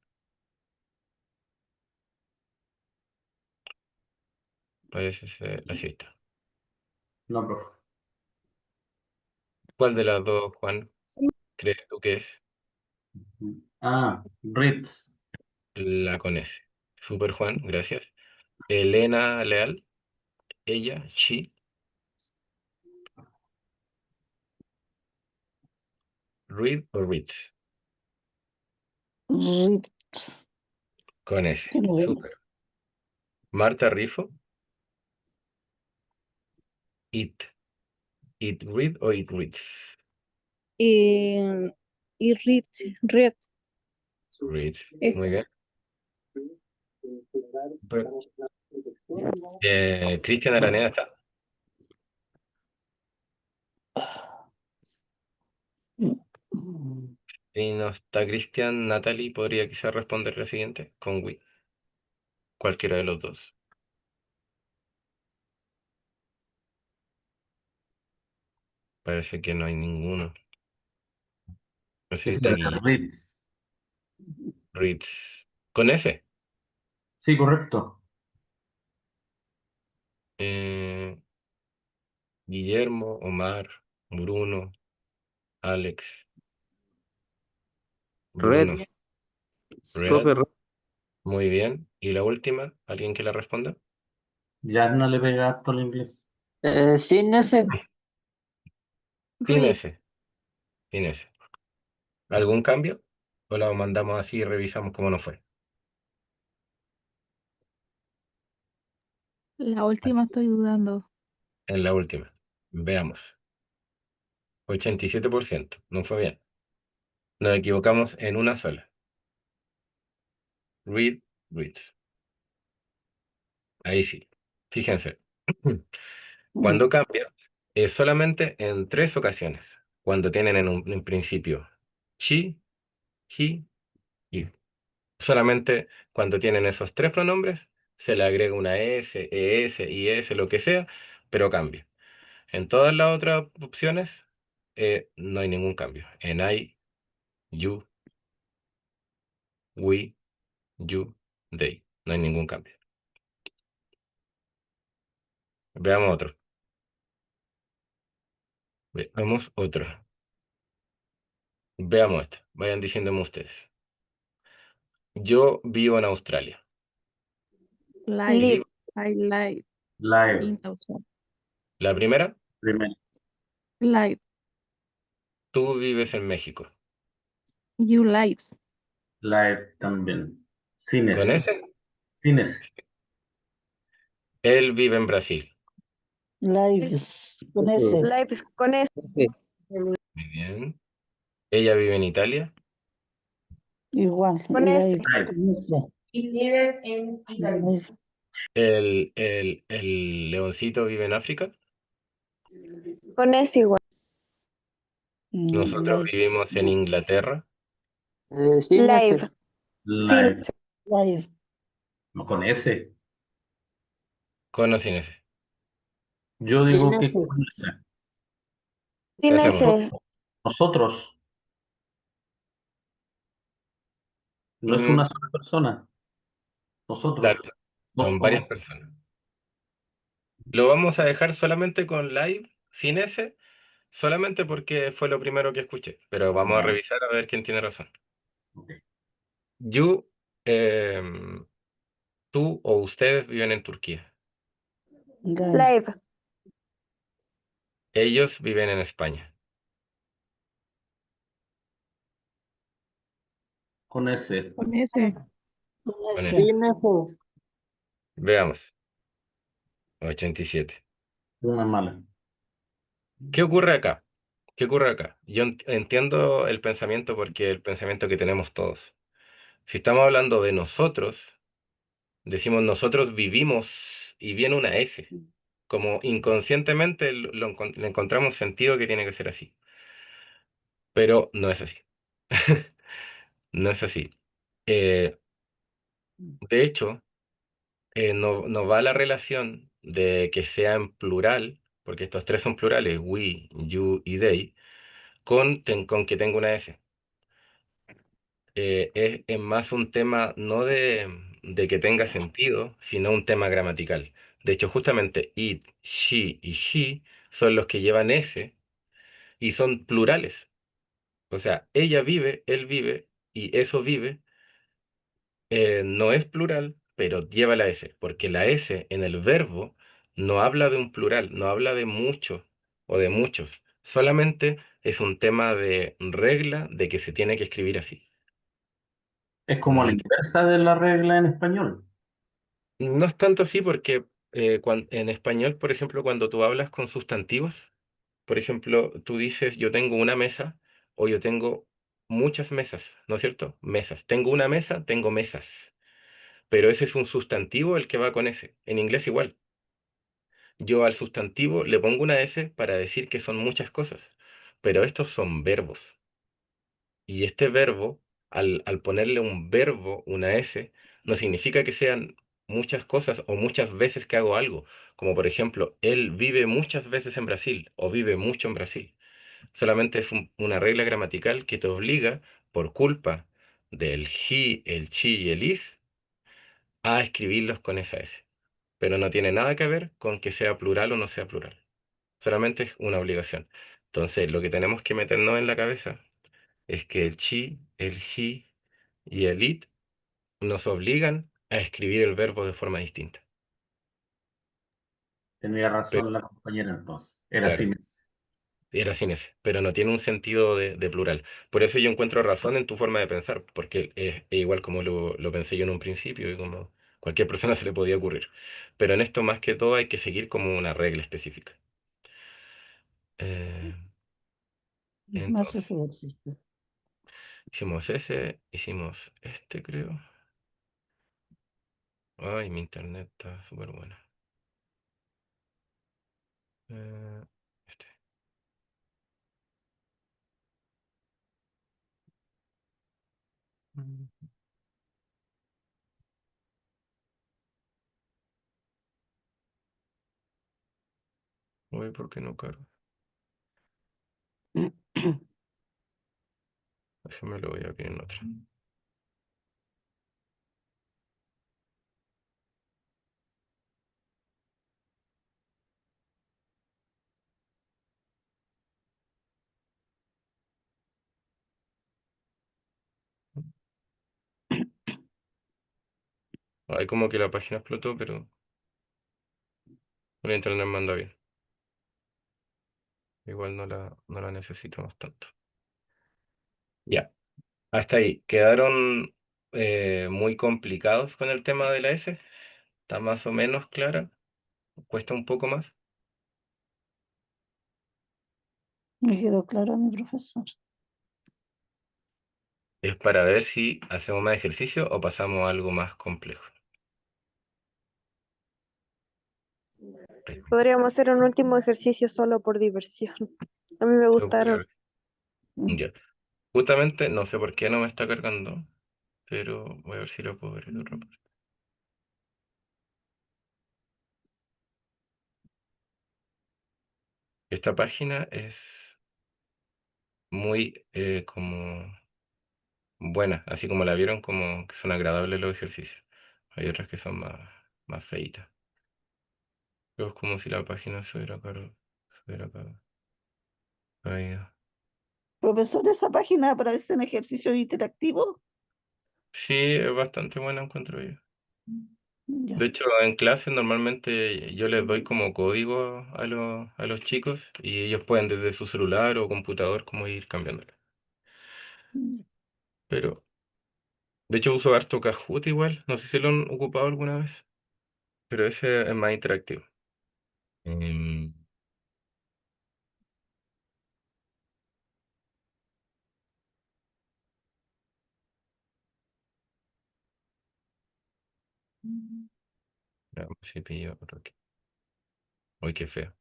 Parece ser la cita. No, profe. ¿Cuál de las dos, Juan, crees tú que es Reads. la con S? Super Juan, gracias. Elena Leal, ella, she, read o reads. Rips. Con S. Que no veo. Super. Marta Rifo, it. It read o it reads. Y read. Reads. Eso. Muy bien. Super. Cristian Araneda está. Mm, Si no está Cristian, Natalie podría quizás responder la siguiente con we. Cualquiera de los dos. Parece que no hay ninguno. No sé si Sí, está señora, Guille. reads. Reads. Con S. Sí, correcto. Eh, Guillermo, Omar, Bruno, Alex, Red, Bruno, Real. profe, red. Muy bien. Y la última, ¿alguien que la responda? Ya no le pega harto al inglés. Sin ese. Sin Read. S. Sin S. ¿Algún cambio? ¿O la mandamos así y revisamos cómo nos fue? La última estoy dudando. En la última. Veamos. 87%. No fue bien. Nos equivocamos en una sola. Read, read. Ahí sí. Fíjense. mm, Cuando cambia, es solamente en 3 ocasiones. Cuando tienen en principio she, he, you. Solamente cuando tienen esos 3 pronombres, se le agrega una S, ES, IS, lo que sea, pero cambia. En todas las otras opciones, no hay ningún cambio. En I, you, we, you, they. No hay ningún cambio. Veamos otro. Veamos otro. Veamos este. Vayan diciéndome ustedes. Yo vivo en Australia. Live. Live. I live Live. in Australia. La primera, Primero. Live. tú vives en México. You lives. Live también. Sin ¿Con ese. ese? Sin ese. Él vive en Brasil. Lives. Con ese. Live con S. Muy bien. Ella vive en Italia. Igual. Con S. Live. Live. Con ese. Y vives en Italia. Live. El leoncito vive en África. Con S igual. Nosotros Live. vivimos en Inglaterra. Sin ese. Live. Sin Live. S. Live. No con ese. Con o sin ese. Yo Sin digo que ese. con ese. ¿Qué Sin hacemos? S. Nosotros. No es Mm, una sola persona. Nosotros. claro, Nos son con varias ese. personas. Lo vamos a dejar solamente con live, sin ese, solamente porque fue lo primero que escuché. Pero vamos a Ya. revisar a ver quién tiene razón. Ok. You, tú o ustedes viven en Turquía. Guy. Live. Ellos viven en España. Con ese. Con ese. Con Con ese. ese. Sin ese. Veamos. 87. Una mala. ¿Qué ocurre acá? ¿Qué ocurre acá? Yo entiendo el pensamiento porque el pensamiento que tenemos todos. Si estamos hablando de nosotros, decimos nosotros vivimos y viene una S. Como inconscientemente le encontramos sentido que tiene que ser así. Pero no es así. No es así. Eh, de hecho, no va la relación de que sea en plural, porque estos tres son plurales, we, you y they, con que tenga una S. Es más un tema no de que tenga sentido, sino un tema gramatical. De hecho, justamente it, she y he son los que llevan S y son plurales. O sea, ella vive, él vive y eso vive. No es plural, pero lleva la S, porque la S en el verbo no habla de un plural, no habla de mucho o de muchos. Solamente es un tema de regla de que se tiene que escribir así. Es como No la es, inversa de la regla en español. no es tanto así porque en español, por ejemplo, cuando tú hablas con sustantivos, por ejemplo, tú dices yo tengo una mesa o yo tengo muchas mesas, ¿no es cierto? Mesas. Tengo una mesa, tengo mesas. Pero ese es un sustantivo el que va con ese. En inglés igual. Yo al sustantivo le pongo una S para decir que son muchas cosas, pero estos son verbos. Y este verbo, al ponerle un verbo, una S, no significa que sean muchas cosas o muchas veces que hago algo. Como por ejemplo, él vive muchas veces en Brasil o vive mucho en Brasil. Solamente es una regla gramatical que te obliga, por culpa del he, el chi y el is, a escribirlos con esa S. Pero no tiene nada que ver con que sea plural o no sea plural. Solamente es una obligación. Entonces, lo que tenemos que meternos en la cabeza es que el chi, el he y el it nos obligan a escribir el verbo de forma distinta. Tenía Pero, razón la compañera entonces. Era claro, así. era sin ese, pero no tiene un sentido de plural. Por eso yo encuentro razón en tu forma de pensar, porque es igual como lo pensé yo en un principio y como cualquier persona se le podía ocurrir. Pero en esto más que todo hay que seguir como una regla específica. Eh, Más entonces, ejercicio. hicimos ese, hicimos este, creo. Ay, mi internet está súper buena. Este. Mm. Uy, ¿por qué no cargo? Déjame lo voy a abrir en otra. Ay, como que la página explotó, pero el internet manda bien. Igual no la necesitamos tanto. Ya, hasta ahí. ¿Quedaron muy complicados con el tema de la S? ¿Está más o menos clara? ¿Cuesta un poco más? Me quedó claro mi profesor. Es para ver si hacemos más ejercicio o pasamos a algo más complejo. Podríamos hacer un último ejercicio solo por diversión. A mí me Se ocurre. gustaron. Ya. Justamente, no sé por qué no me está cargando, pero voy a ver si lo puedo ver en otra parte. Esta página es muy como buena, así como la vieron, como que son agradables los ejercicios. Hay otras que son más feitas. Pero es como si la página caído. Profesor, esa página aparece en ejercicio interactivo. Sí, es bastante buena, encuentro yo. Ya. De hecho, en clase normalmente yo les doy como código a los chicos y ellos pueden desde su celular o computador como ir cambiándola. Pero, de hecho, uso harto Kahoot igual. No sé si lo han ocupado alguna vez. pero ese es más interactivo. Em, veamos si pillo otro aquí. Uy, qué feo.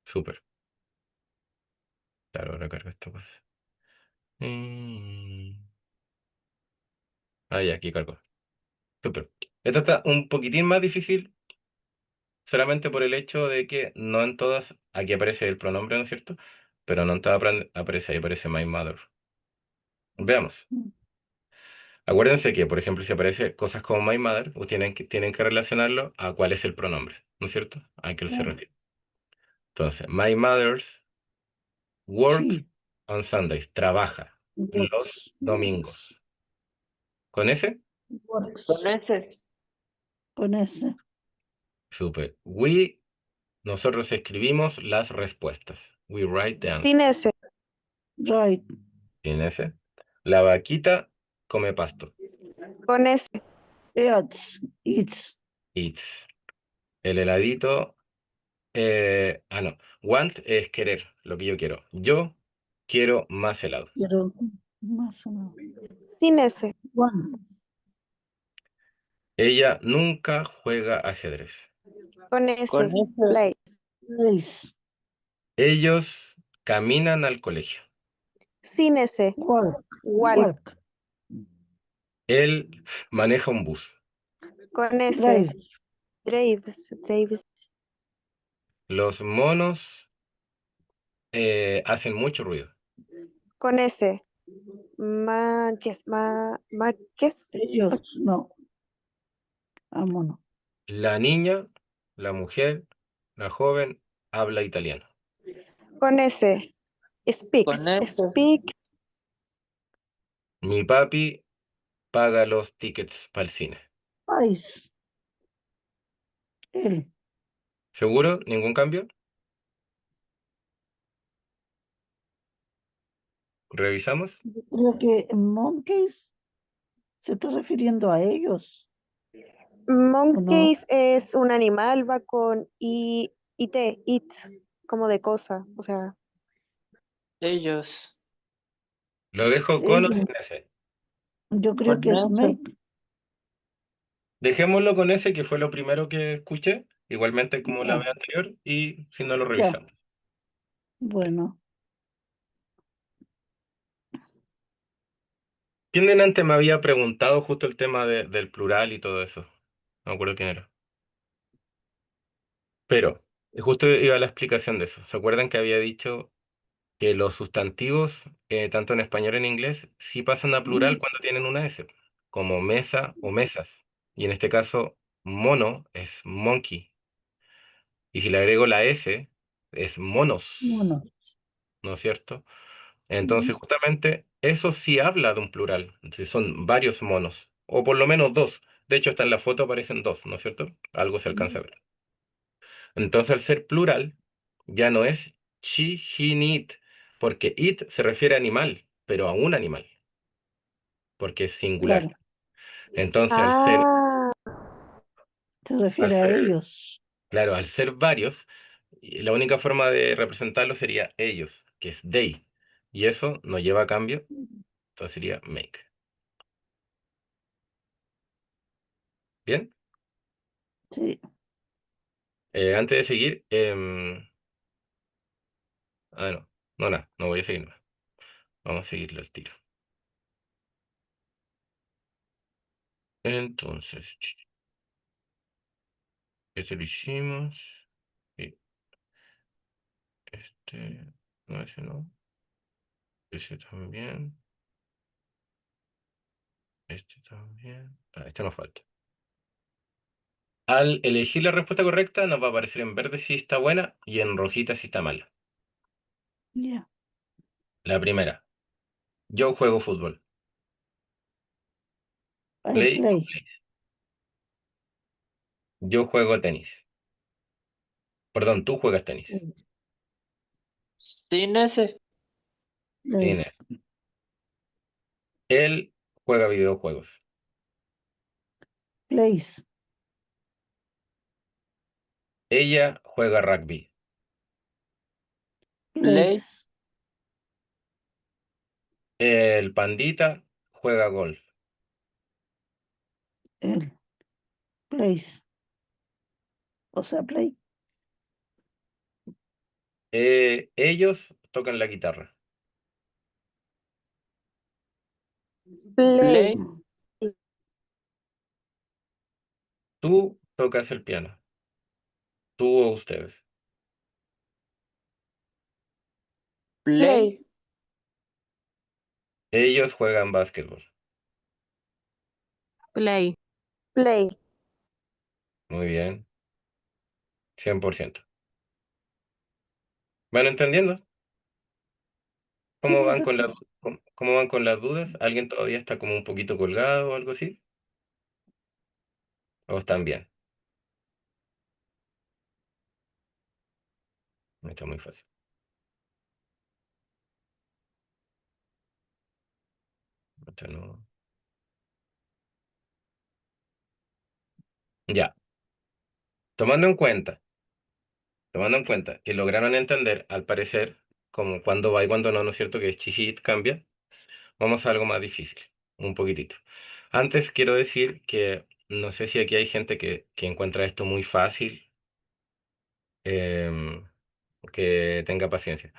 Súper. Claro, ahora carga esta cosa. Mm. Ah, ya, aquí cargo. Súper. Esta está un poquitín más difícil, solamente por el hecho de que no en todas, aquí aparece el pronombre, ¿no es cierto? Pero no en todas aparece, ahí aparece my mother. Veamos. Acuérdense que, por ejemplo, si aparece cosas como my mother, tienen que relacionarlo a cuál es el pronombre, ¿no es cierto? A qué se Claro. refiere. Entonces, my mother's works Sí, on Sundays, trabaja works. los domingos. ¿Con ese? Works. Con ese. Con ese. Super. Nosotros escribimos las respuestas. We write the answer. Sin ese. Right. ¿Tiene ese? La vaquita come pasto. Con ese. It's. Eats. El heladito. No. Want es querer, lo que yo quiero. Yo quiero más helado. Quiero más o menos. Sin ese. One. Ella nunca juega ajedrez. Con Con ese. ese. Place. Place. Ellos caminan al colegio. Sin ese. Work. Walk. Work. Él maneja un bus. Con ese. Drive. Drives. Drives. Los monos hacen mucho ruido. Con ese. Maques. Maques. Ellos. No. Vámonos. La niña, la mujer, la joven habla italiano. Con ese. Con Speaks. ese. Speak. Mi papi paga los tickets para el cine. Ice. Él. ¿Seguro? ¿Ningún cambio? ¿Revisamos? Yo creo que monkeys se está refiriendo a ellos. Monkeys es un animal, va con it, como de cosa, o sea, Ellos. Lo dejo con o Ellos. sin ese. Yo creo Con que es ese. snake. Dejémoslo con ese, que fue lo primero que escuché, igualmente como la Ya. vez anterior, y si no lo Ya. revisamos. Bueno. ¿Quién delante me había preguntado justo el tema del plural y todo eso? No me acuerdo quién era. Pero justo iba la explicación de eso. ¿Se acuerdan que había dicho que los sustantivos, tanto en español y en inglés, sí pasan a plural cuando tienen una S, como mesa o mesas? Y en este caso, mono es monkey. Y si le agrego la S, es monos, Bueno. ¿no es cierto? Entonces, justamente, eso sí habla de un plural. Si son varios monos, o por lo menos dos. De hecho, hasta en la foto aparecen dos, ¿no es cierto? Algo se alcanza a ver. Entonces, al ser plural, ya no es she, he, it, porque it se refiere a animal, pero a un animal, porque es singular. Claro. Entonces, ah, Se al refiere a ser, ellos. claro, al ser varios, y la única forma de representarlo sería ellos, que es they. Y eso no lleva a cambio, entonces sería make. ¿Bien? Sí. Antes de seguir, no voy a seguir más. Vamos a seguirlo al tiro. Entonces, este lo hicimos. Y no, ese no. Ese también. Este también. Este nos falta. Al elegir la respuesta correcta, nos va a aparecer en verde si está buena y en rojita si está mala. Ya. La primera, yo juego fútbol. I Play o play. plays. Yo juego tenis. Perdón, tú juegas tenis. Sin ese. Play. Tienes. Él juega videojuegos. Place. Ella juega rugby. Play. Place. El pandita juega golf. El place. O sea, play. Ellos tocan la guitarra. Play. Play. Tú tocas el piano. Tú o ustedes. Play. Ellos juegan básquetbol. Play. Play. Muy bien. 100%. ¿Van entendiendo? Sí, ¿Cómo van ahora con sí. cómo van con las dudas? ¿Alguien todavía está como un poquito colgado o algo así? ¿O están bien? Está muy fácil. Esto no- Ya. Tomando en cuenta que lograron entender, al parecer, como cuándo va y cuándo no, ¿no es cierto? Que Chihit cambia. Vamos a algo más difícil, un poquitito. Antes quiero decir que no sé si aquí hay gente que encuentra esto muy fácil, em, que tenga paciencia,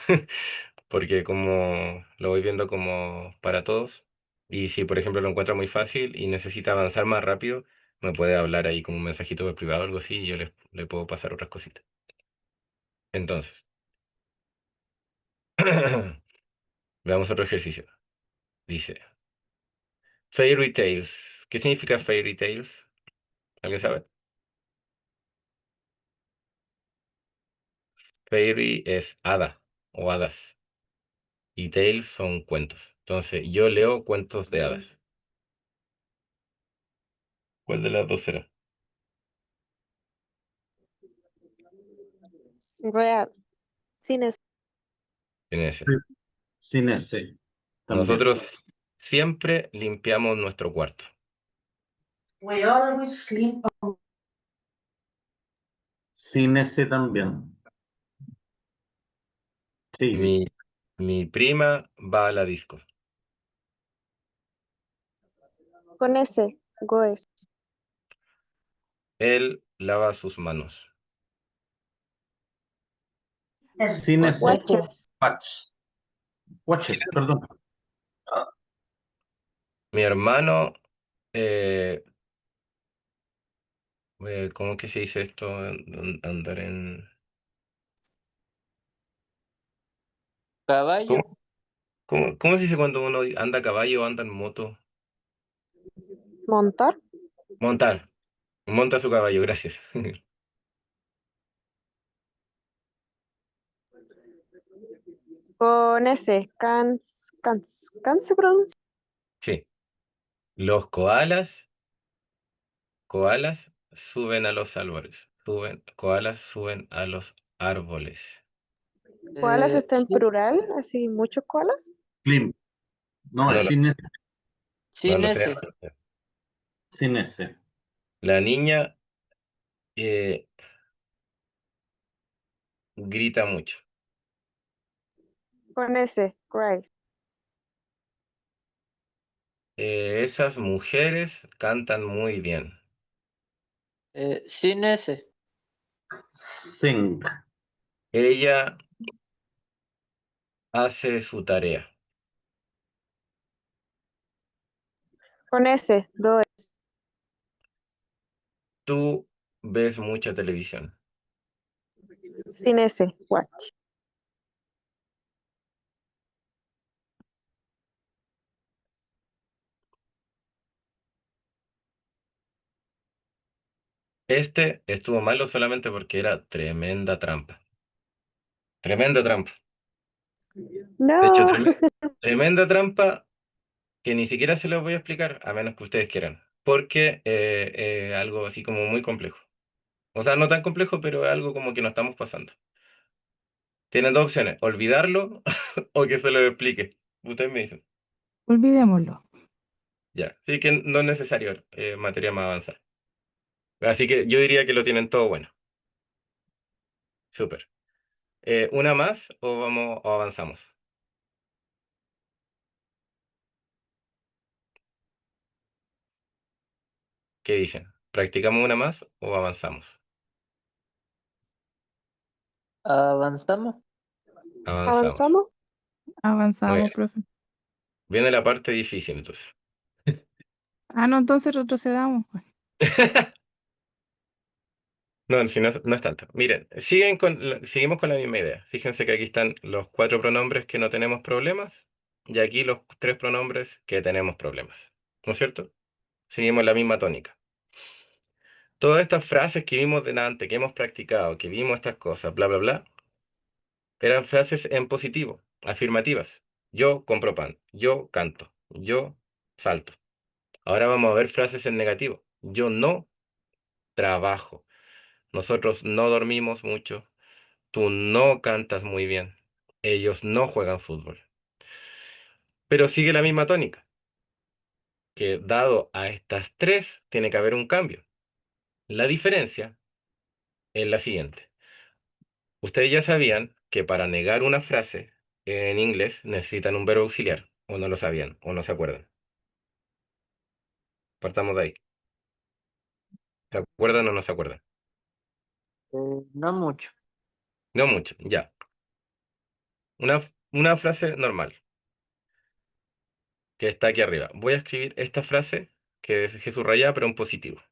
porque como lo voy viendo como para todos, y si por ejemplo lo encuentra muy fácil y necesita avanzar más rápido, me puede hablar ahí como un mensajito de privado o algo así y yo le puedo pasar otras cositas. Entonces, veamos otro ejercicio. Dice, Fairy Tales. ¿Qué significa Fairy Tales? ¿Alguien sabe? Fairy es hada o hadas y tales son cuentos. Entonces, yo leo cuentos de hadas. ¿Cuál de las dos será? Real. Cines. En ese. Sí, sin ese también. Nosotros siempre limpiamos nuestro cuarto. We always clean. Sin ese también. Sí, Mi, mi prima va a la disco. Con S. Goes. Él lava sus manos. sin ese. Watches. Watch. Watches, perdón. Mi hermano, eh, ¿cómo que se dice esto? Andar en... Caballo. ¿Cómo, cómo se dice cuando uno anda a caballo o anda en moto? Montar. Montar. Monta su caballo, gracias. Con S. Cans se pronuncia. Sí. Los koalas suben a los árboles. Koalas suben a los árboles. Koalas está en Sin, plural, así muchos koalas. Slim. No, No es lo, sin ese. no sin lo sé. ese. Sin ese. La niña eh, grita mucho. Con S. Cries. Esas mujeres cantan muy bien. Sin ese. Sing. Ella hace su tarea. Con S. Doe. Tú ves mucha televisión. Sin S. Watch. Este estuvo malo solamente porque era tremenda trampa. Tremenda trampa. De hecho, No. tremenda trampa que ni siquiera se los voy a explicar, a menos que ustedes quieran, porque algo así como muy complejo. O sea, no tan complejo, pero es algo como que nos estamos pasando. Tienen dos opciones, olvidarlo o que se lo explique. Ustedes me dicen. Olvidémoslo. Ya, sí que no es necesario materia más avanzada. Así que yo diría que lo tienen todo bueno. Súper. ¿Una más o vamos o avanzamos? ¿Qué dicen? ¿Practicamos una más o avanzamos? Avanzamos. Avanzamos. ¿Avanzamos? Muy bien. Avanzamos, profe. Viene la parte difícil entonces. Ah, no, entonces retrocedamos, pues. No, si no, no es tanto. Miren, seguimos con la misma idea. Fíjense que aquí están los 4 pronombres que no tenemos problemas y aquí los 3 pronombres que tenemos problemas. ¿No es cierto? Seguimos la misma tónica. Todas estas frases que vimos delante, que hemos practicado, que vimos estas cosas, bla, bla, bla, eran frases en positivo, afirmativas. Yo compro pan, yo canto, yo salto. Ahora vamos a ver frases en negativo. Yo no trabajo. Nosotros no dormimos mucho. Tú no cantas muy bien. Ellos no juegan fútbol. Pero sigue la misma tónica, que dado a estas tres, tiene que haber un cambio. La diferencia es la siguiente. Ustedes ya sabían que para negar una frase en inglés necesitan un verbo auxiliar, o no lo sabían, o no se acuerdan. Partamos de ahí. ¿Se acuerdan o no se acuerdan? No mucho. No mucho, ya. Una frase normal, que está aquí arriba. Voy a escribir esta frase, que es Jesús rayada, pero en positivo.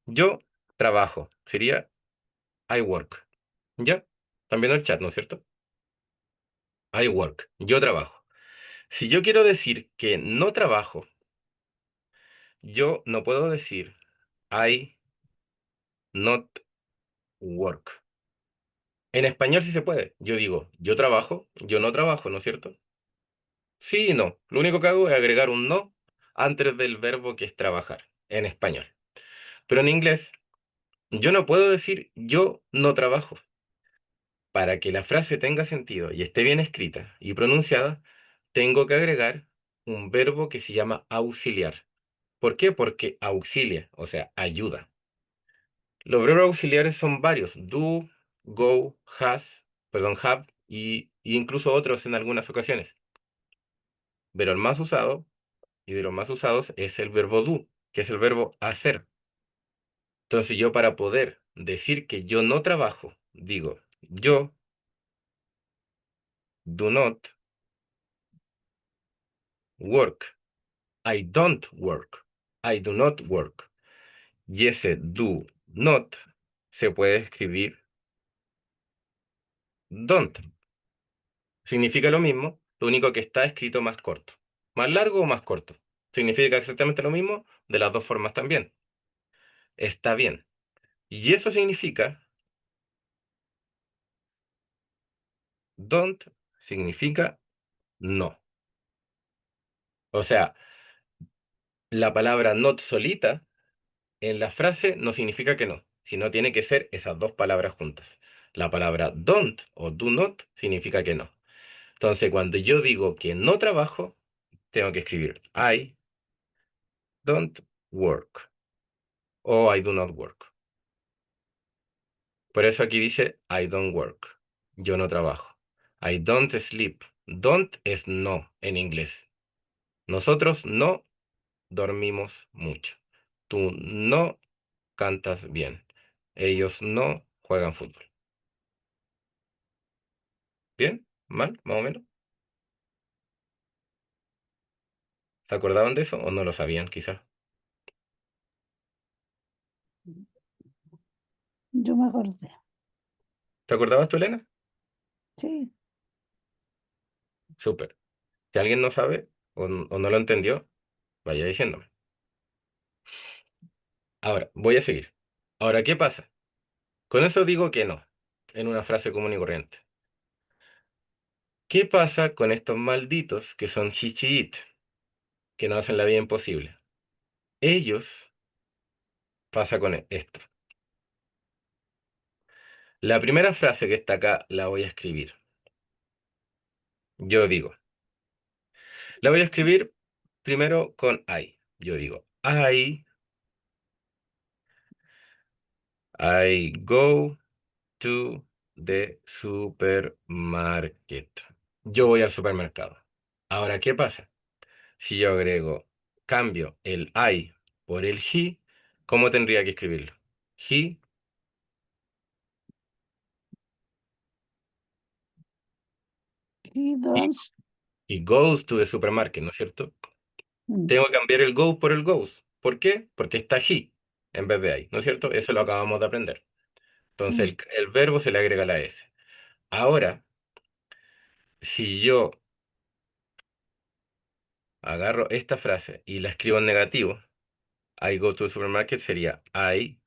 Yo trabajo. Sería I work. ¿Ya? También el chat, ¿no es cierto? I work. Yo trabajo. Si yo quiero decir que no trabajo, yo no puedo decir I not work. En español sí se puede. Yo digo, yo trabajo, yo no trabajo, ¿no es cierto? Sí y no. Lo único que hago es agregar un no antes del verbo que es trabajar, en español. Pero en inglés, yo no puedo decir yo no trabajo. Para que la frase tenga sentido y esté bien escrita y pronunciada, tengo que agregar un verbo que se llama auxiliar. ¿Por qué? Porque auxilia, o sea, ayuda. Los verbos auxiliares son varios: do, go, have y incluso otros en algunas ocasiones. Pero el más usado y de los más usados es el verbo do, que es el verbo hacer. Entonces yo, para poder decir que yo no trabajo, digo yo do not work. I don't work. I do not work. Y ese do not se puede escribir don't. Significa lo mismo, lo único que está escrito más corto. Más largo o más corto. Significa exactamente lo mismo de las dos formas también. Está bien. Y eso significa, don't significa no. O sea, la palabra not solita en la frase no significa que no, sino tiene que ser esas dos palabras juntas. La palabra don't o do not significa que no. Entonces, cuando yo digo que no trabajo, tengo que escribir I don't work o I do not work. Por eso aquí dice I don't work. Yo no trabajo. I don't sleep. Don't es no en inglés. Nosotros no dormimos mucho. Tú no cantas bien. Ellos no juegan fútbol. ¿Bien? ¿Mal? ¿Más o menos? ¿Se acordaban de eso o no lo sabían, quizás? Yo me acordé. ¿Te acordabas tú, Elena? Sí, Súper. Si alguien no sabe o no lo entendió, vaya diciéndome. Ahora, voy a seguir. Ahora, ¿qué pasa? Con eso digo que no, en una frase común y corriente. ¿Qué pasa con estos malditos que son chichiit, que no hacen la vida imposible? Ellos pasa con esto. La primera frase que está acá la voy a escribir. Yo digo, la voy a escribir primero con I. Yo digo, I go to de supermarket. Yo voy al supermercado. Ahora, ¿qué pasa? Si yo cambio el I por el he, ¿cómo tendría que escribirlo? He, He he, does. he goes to the supermarket, ¿no es cierto? Mm, Tengo que cambiar el go por el goes. ¿Por qué? Porque está he en vez de I, ¿no es cierto? Eso lo acabamos de aprender. Entonces mm, el verbo se le agrega la S. Ahora, si yo agarro esta frase y la escribo en negativo, I go to the supermarket sería I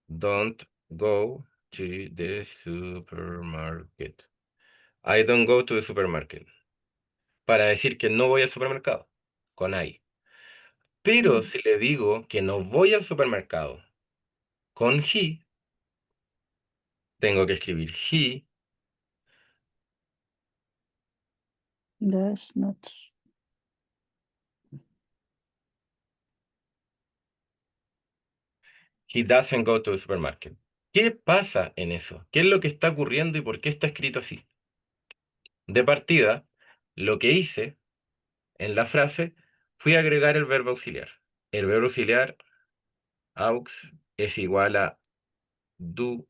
don't go to the supermarket. I don't go to the supermarket. Para decir que no voy al supermercado, con I. Pero mm. si le digo que no voy al supermercado, con he, tengo que escribir Does not. he doesn't go to the supermarket. ¿Qué pasa en eso? ¿Qué es lo que está ocurriendo y por qué está escrito así? De partida, lo que hice en la frase fui a agregar el verbo auxiliar. El verbo auxiliar, aux, es igual a do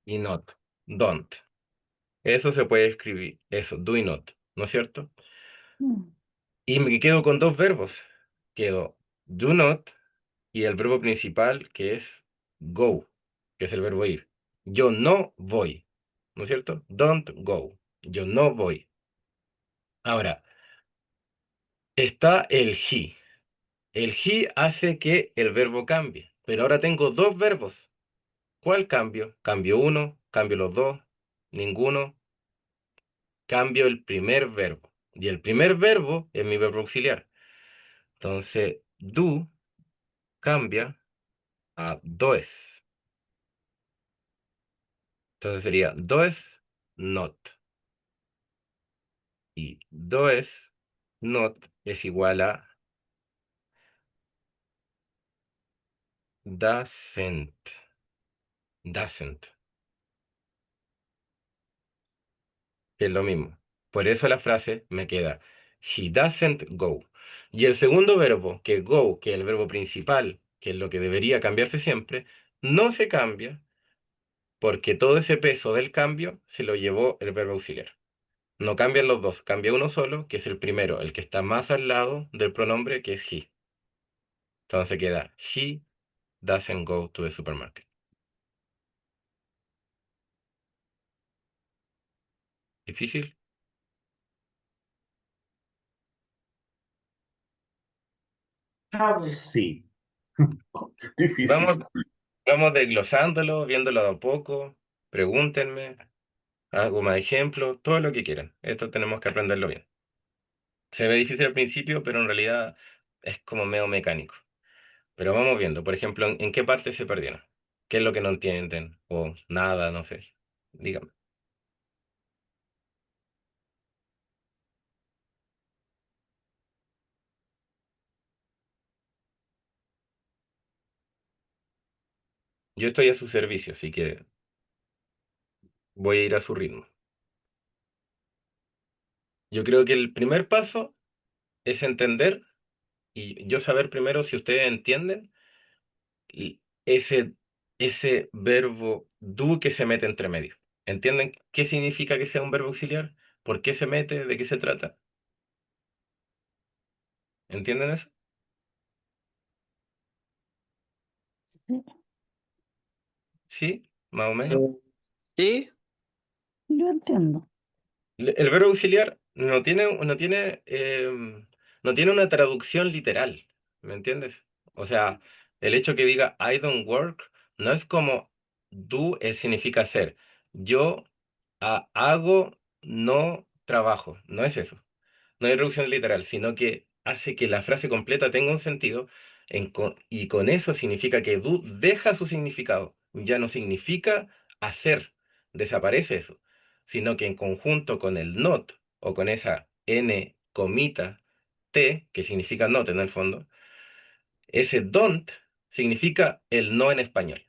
y not, don't. Eso se puede escribir, eso, do y not, ¿no es cierto? Mm, Y me quedo con dos verbos. Quedo do not y el verbo principal que es go, que es el verbo ir. Yo no voy, ¿no es cierto? Don't go. Yo no voy. Ahora, está el he. El he hace que el verbo cambie, pero ahora tengo dos verbos. ¿Cuál cambio? Cambio uno, cambio los dos, ninguno, cambio el primer verbo. Y el primer verbo es mi verbo auxiliar. Entonces, do cambia a does. Entonces sería does not. Y does not es igual a doesn't. Doesn't. Que es lo mismo. Por eso la frase me queda he doesn't go. Y el segundo verbo, que go, que es el verbo principal, que es lo que debería cambiarse siempre, no se cambia porque todo ese peso del cambio se lo llevó el verbo auxiliar. No cambian los dos, cambia uno solo, que es el primero, el que está más al lado del pronombre, que es he. Entonces queda he doesn't go to the supermarket. ¿Difícil? Sí. Difícil. Vamos, vamos desglosándolo, viéndolo de a poco. Pregúntenme, hago más ejemplos, todo lo que quieran. Esto tenemos que aprenderlo bien. Se ve difícil al principio, pero en realidad es como medio mecánico. Pero vamos viendo, por ejemplo, en qué parte se perdieron. ¿Qué es lo que no entienden? O nada, no sé. Dígame. Yo estoy a su servicio, así que voy a ir a su ritmo. Yo creo que el primer paso es entender y yo saber primero si ustedes entienden y ese verbo do que se mete entre medio. ¿Entienden qué significa que sea un verbo auxiliar? ¿Por qué se mete? ¿De qué se trata? ¿Entienden eso? sí, ¿Sí? ¿Más o menos? Eh, sí, yo entiendo. El verbo auxiliar no tiene una traducción literal, ¿me entiendes? O sea, el hecho que diga I don't work no es como do significa hacer. Yo hago, no trabajo, no es eso. No hay traducción literal, sino que hace que la frase completa tenga un sentido y con eso significa que do deja su significado. Ya no significa hacer, desaparece eso, sino que en conjunto con el not o con esa n comita t, que significa not en el fondo, ese don't significa el no en español.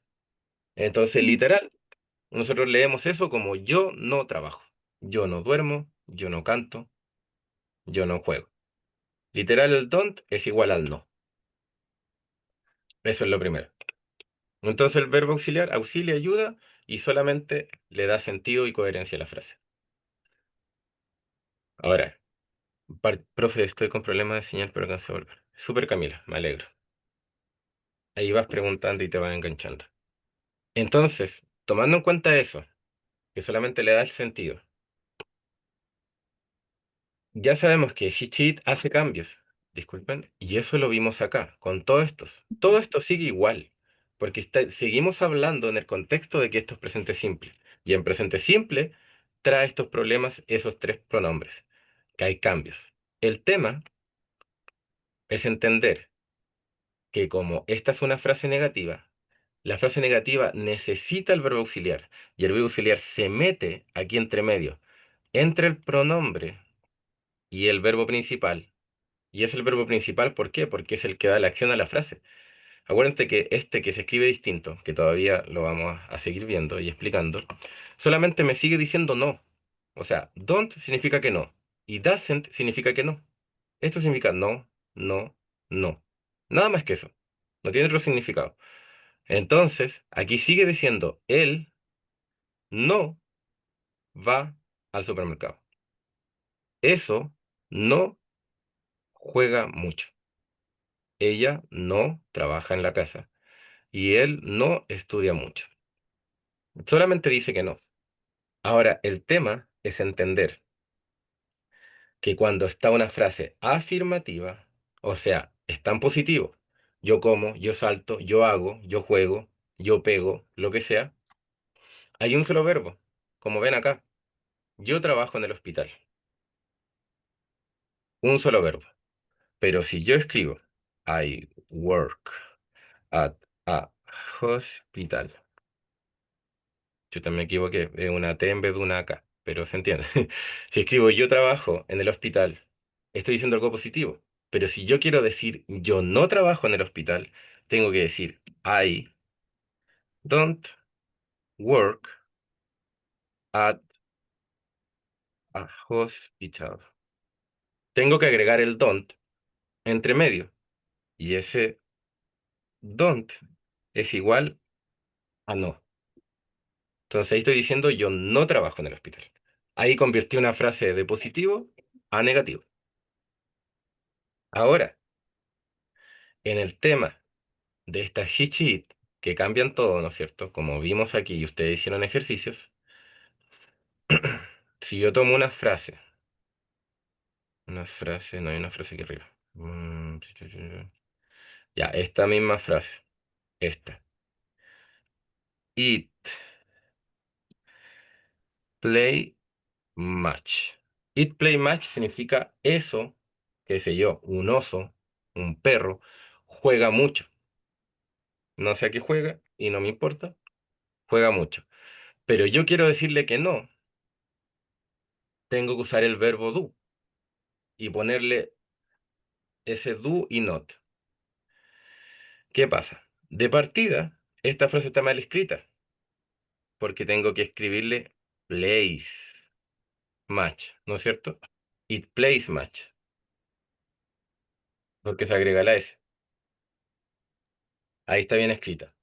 Entonces, Mm. literal, nosotros leemos eso como yo no trabajo, yo no duermo, yo no canto, yo no juego. Literal, el don't es igual al no. Eso es lo primero. Entonces, el verbo auxiliar auxilia, ayuda y solamente le da sentido y coherencia a la frase. Ahora, profe, estoy con problemas de señal, pero alcancé a volver. Súper Camila, me alegro. Ahí vas preguntando y te vas enganchando. Entonces, tomando en cuenta eso, que solamente le da el sentido, ya sabemos que Hichit hace cambios, disculpen, y eso lo vimos acá, con todos estos. Todo esto sigue igual, porque seguimos hablando en el contexto de que esto es presente simple. Y en presente simple trae estos problemas esos tres pronombres, que hay cambios. El tema es entender que como esta es una frase negativa, la frase negativa necesita el verbo auxiliar, y el verbo auxiliar se mete aquí entre medio, entre el pronombre y el verbo principal. Y es el verbo principal, ¿por qué? Porque es el que da la acción a la frase. Acuérdense que este que se escribe distinto, que todavía lo vamos a seguir viendo y explicando, solamente me sigue diciendo no. O sea, don't significa que no, y doesn't significa que no. Esto significa no, no, no. Nada más que eso. No tiene otro significado. Entonces, aquí sigue diciendo, él no va al supermercado. Eso no juega mucho. Ella no trabaja en la casa. Y él no estudia mucho. Solamente dice que no. Ahora, el tema es entender que cuando está una frase afirmativa, o sea, está en positivo, yo como, yo salto, yo hago, yo juego, yo pego, lo que sea, hay un solo verbo, como ven acá, yo trabajo en el hospital, un solo verbo. Pero si yo escribo, I work at a hospital, yo también me equivoqué, es una T en vez de una K, pero se entiende. Si escribo yo trabajo en el hospital, estoy diciendo algo positivo. Pero si yo quiero decir yo no trabajo en el hospital, tengo que decir I don't work at a hospital. Tengo que agregar el don't entre medio. Y ese don't es igual a no. Entonces ahí estoy diciendo yo no trabajo en el hospital. Ahí convertí una frase de positivo a negativo. Ahora, en el tema de estas cheat sheet que cambian todo, ¿no es cierto? Como vimos aquí y ustedes hicieron ejercicios, si yo tomo no hay una frase aquí arriba. Ya, esta misma frase, esta. Eat, play, match. Eat, play, match significa eso, qué sé yo, un oso, un perro, juega mucho. No sé a qué juega y no me importa, juega mucho. Pero yo quiero decirle que no, tengo que usar el verbo do y ponerle ese do y not. ¿Qué pasa? De partida, esta frase está mal escrita porque tengo que escribirle plays match, ¿no es cierto? It plays match, porque se agrega la S. Ahí está bien escrita.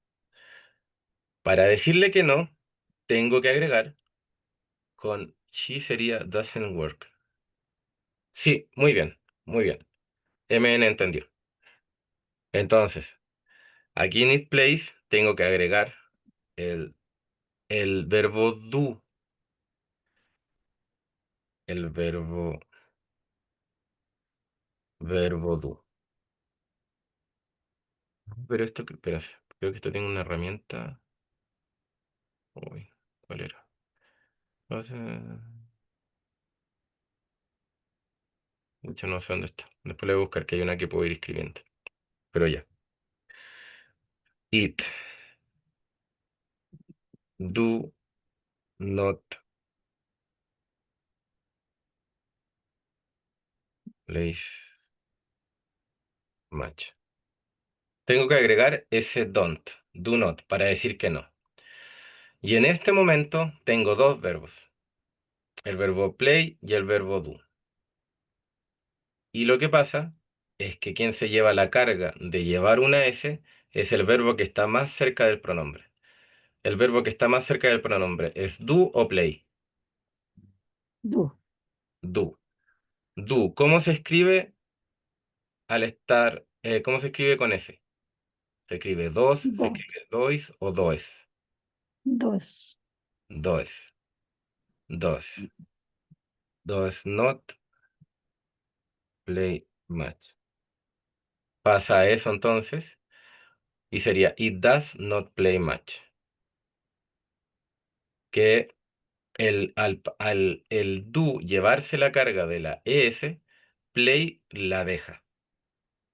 Para decirle que no, tengo que agregar con she sería doesn't work. Sí, muy bien, muy bien. MN entendió. Entonces, aquí en it plays tengo que agregar el, el verbo do, el verbo do. Pero esto, espera, creo que esto tiene una herramienta. Uy, ¿cuál era? O sea, mucho no sé dónde está. Después le voy a buscar que hay una que puedo ir escribiendo. Pero ya. It, do, not, place, match. Tengo que agregar ese don't, do not, para decir que no. Y en este momento tengo dos verbos, el verbo play y el verbo do. Y lo que pasa es que quien se lleva la carga de llevar una S es el verbo que está más cerca del pronombre. El verbo que está más cerca del pronombre es do o play. Do. Do. Do. ¿Cómo se escribe al estar, cómo se escribe con S? Se escribe dos, se Do. escribe dois o does. Dos. Does. Does. Does not play much. Pasa eso entonces y sería it does not play much. Que el do llevarse la carga de la ES, play la deja.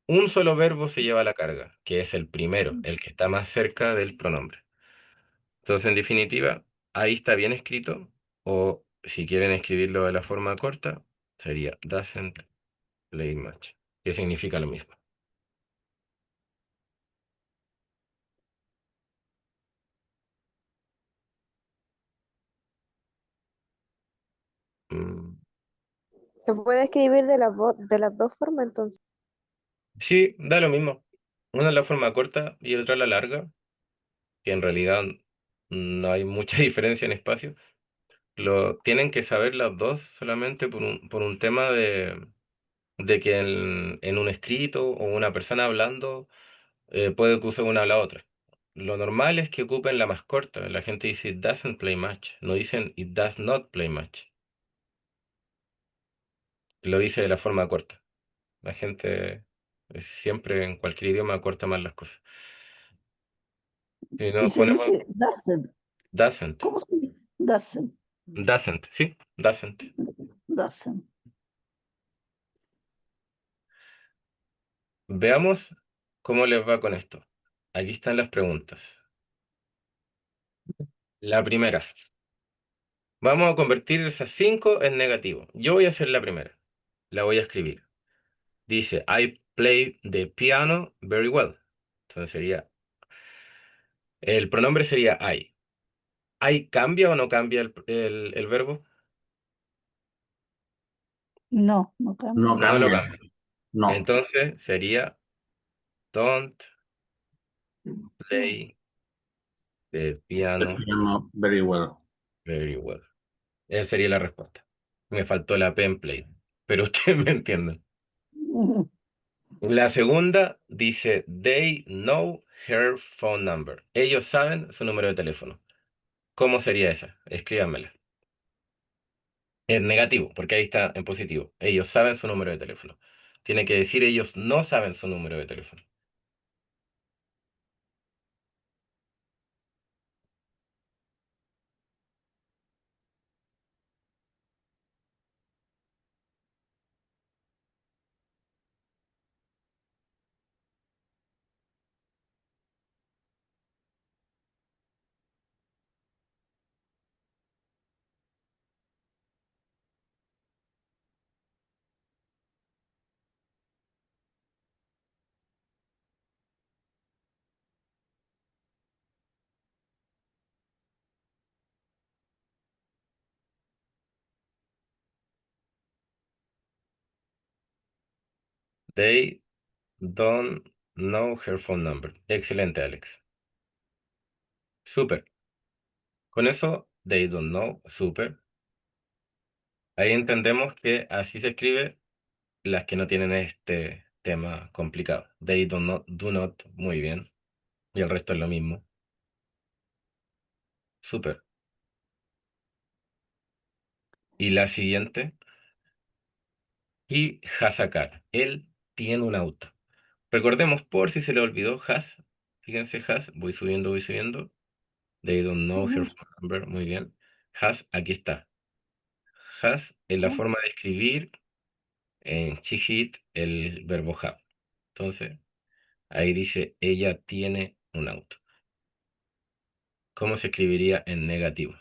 Un solo verbo se lleva la carga, que es el primero, el que está más cerca del pronombre. Entonces, en definitiva, ahí está bien escrito, o si quieren escribirlo de la forma corta, sería doesn't play much, que significa lo mismo. Mm, Se puede escribir de las dos formas, entonces. Sí, da lo mismo. Una es la forma corta y otra la larga, que en realidad no hay mucha diferencia en espacio. Lo tienen que saber las dos solamente por un tema de que en un escrito o una persona hablando puede que use una a la otra. Lo normal es que ocupen la más corta. La gente dice it doesn't play much. No dicen it does not play much. Lo dice de la forma corta. La gente siempre en cualquier idioma corta más las cosas. Si Y nos se ponemos dice doesn't. doesn't. ¿Cómo se dice? Doesn't. Doesn't, sí, doesn't. Doesn't. Veamos cómo les va con esto. Aquí están las preguntas. La primera. Vamos a convertir esas 5 en negativo. Yo voy a hacer la primera. La voy a escribir. Dice, I play the piano very well. Entonces sería, el pronombre sería I. ¿I cambia o no cambia el verbo? No, no cambia. No No lo cambia. cambia. No. Entonces sería, don't play the The piano piano very well. very well. Esa sería la respuesta. Me faltó la pen play, pero ustedes me entienden. La segunda dice, they know her phone number. Ellos saben su número de teléfono. ¿Cómo sería esa? Escríbanmela. En negativo, porque ahí está en positivo. Ellos saben su número de teléfono. Tiene que decir ellos no saben su número de teléfono. They don't know her phone number. Excelente, Alex. Súper. Con eso, they don't know, súper. Ahí entendemos que así se escribe las que no tienen este tema complicado. They do not, muy bien. Y el resto es lo mismo. Súper. Y la siguiente, he has a car. Él tiene un auto. Recordemos, por si se le olvidó, has. Fíjense, has. Voy subiendo, voy subiendo. They don't know her phone number. Muy bien. Has, aquí está. Has en la forma de escribir en she el verbo have. Entonces, ahí dice, ella tiene un auto. ¿Cómo se escribiría en negativo?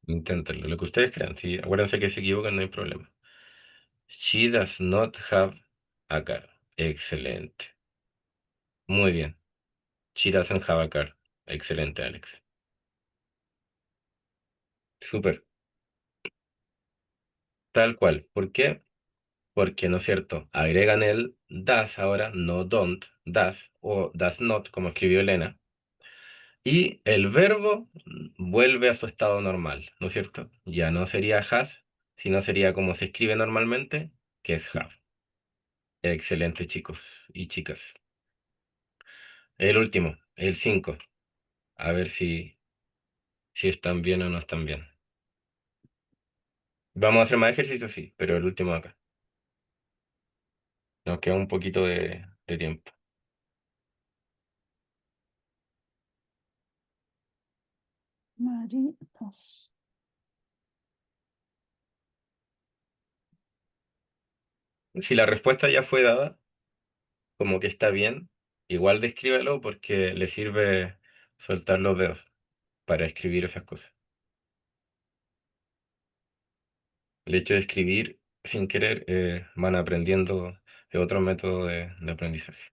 Inténtenlo, lo que ustedes crean. Sí, acuérdense que se equivocan, no hay problema. She does not have a car. Excelente. Muy bien. She doesn't have a car. Excelente, Alex. Súper. Tal cual. ¿Por qué? Porque, ¿no es cierto? Agregan el does ahora, no don't, does o does not, como escribió Elena. Y el verbo vuelve a su estado normal, ¿no es cierto? Ya no sería has, sino sería como se escribe normalmente, que es have. Excelente, chicos y chicas. El último, el 5. A ver si están bien o no están bien. Vamos a hacer más ejercicios, sí, pero el último acá. Nos queda un poquito de tiempo. Marinos. Si la respuesta ya fue dada, como que está bien, igual descríbelo porque le sirve soltar los dedos para escribir esas cosas. El hecho de escribir sin querer van aprendiendo de otro método de aprendizaje.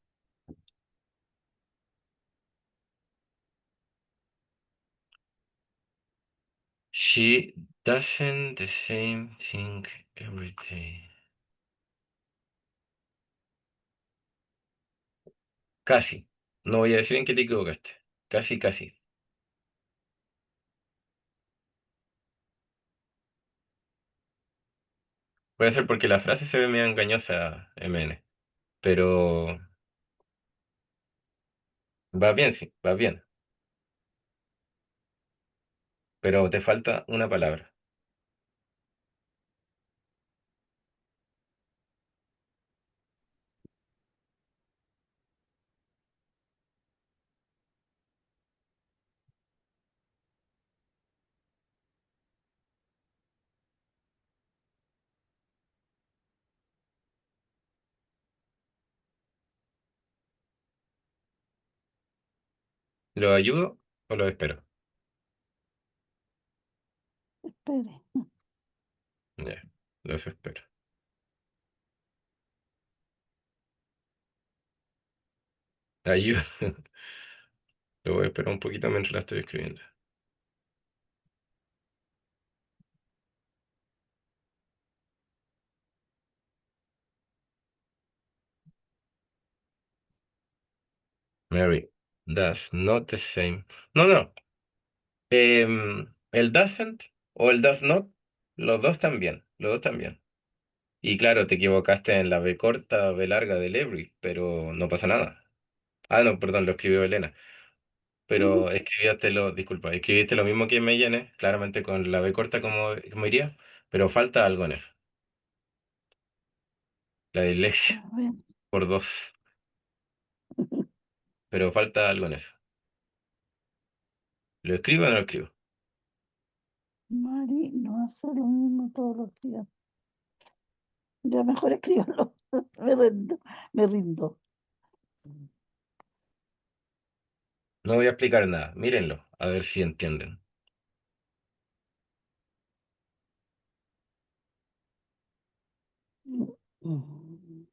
She doesn't the same thing every day. Casi. No voy a decir en qué te equivocaste. Casi, casi. Puede ser porque la frase se ve medio engañosa, MN. Pero va bien, sí, va bien. Pero te falta una palabra. ¿Lo ayudo o lo espero? Espere. Ya, los espero. Ayuda. Lo voy a esperar un poquito mientras la estoy escribiendo. Mary does not the same. No, no. El doesn't o el does not, los dos también. Los dos también. Y claro, te equivocaste en la B corta, B larga del every, pero no pasa nada. Ah, no, perdón, lo escribió Elena. Pero disculpa, escribiste lo mismo que Mellene, claramente con la B corta como iría, pero falta algo en eso. La dislexia A ver. por dos, pero falta algo en eso. ¿Lo escribo o no lo escribo? Mari no hace lo mismo todos los días. Ya mejor escríbalo. Me rindo. Me rindo. No voy a explicar nada, mírenlo, a ver si entienden. Mm.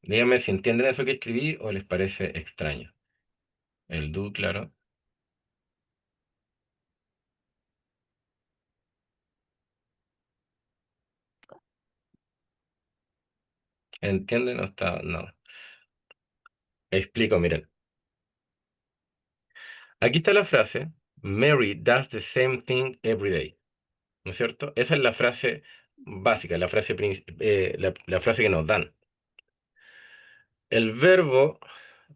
Díganme si entienden eso que escribí o les parece extraño. El do, claro. ¿Entienden o está? No. Explico, miren. Aquí está la frase, Mary does the same thing every day. ¿No es cierto? Esa es la frase básica, la frase que nos dan. El verbo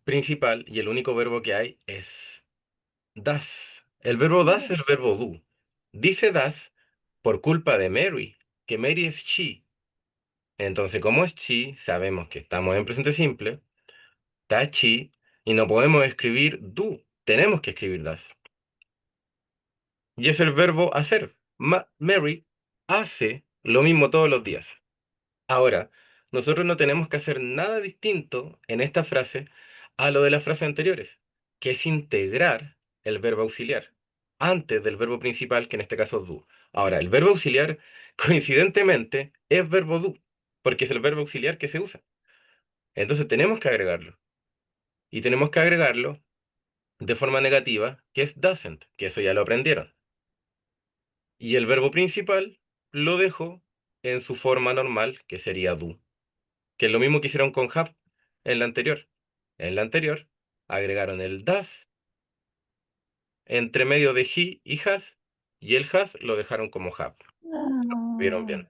principal y el único verbo que hay es das. El verbo das es el verbo do. Dice das por culpa de Mary, que Mary es she. Entonces, como es she, sabemos que estamos en presente simple, está she, y no podemos escribir do, tenemos que escribir das. Y es el verbo hacer. Mary hace lo mismo todos los días. Ahora, nosotros no tenemos que hacer nada distinto en esta frase a lo de las frases anteriores. que es integrar el verbo auxiliar antes del verbo principal, que en este caso es do. Ahora, el verbo auxiliar, coincidentemente, es verbo do, porque es el verbo auxiliar que se usa. Entonces tenemos que agregarlo. Y tenemos que agregarlo de forma negativa, que es doesn't, que eso ya lo aprendieron. Y el verbo principal lo dejo en su forma normal, que sería do, que es lo mismo que hicieron con have en la anterior. En la anterior agregaron el does entre medio de he y has, y el has lo dejaron como have. ¿Vieron Ah, bien?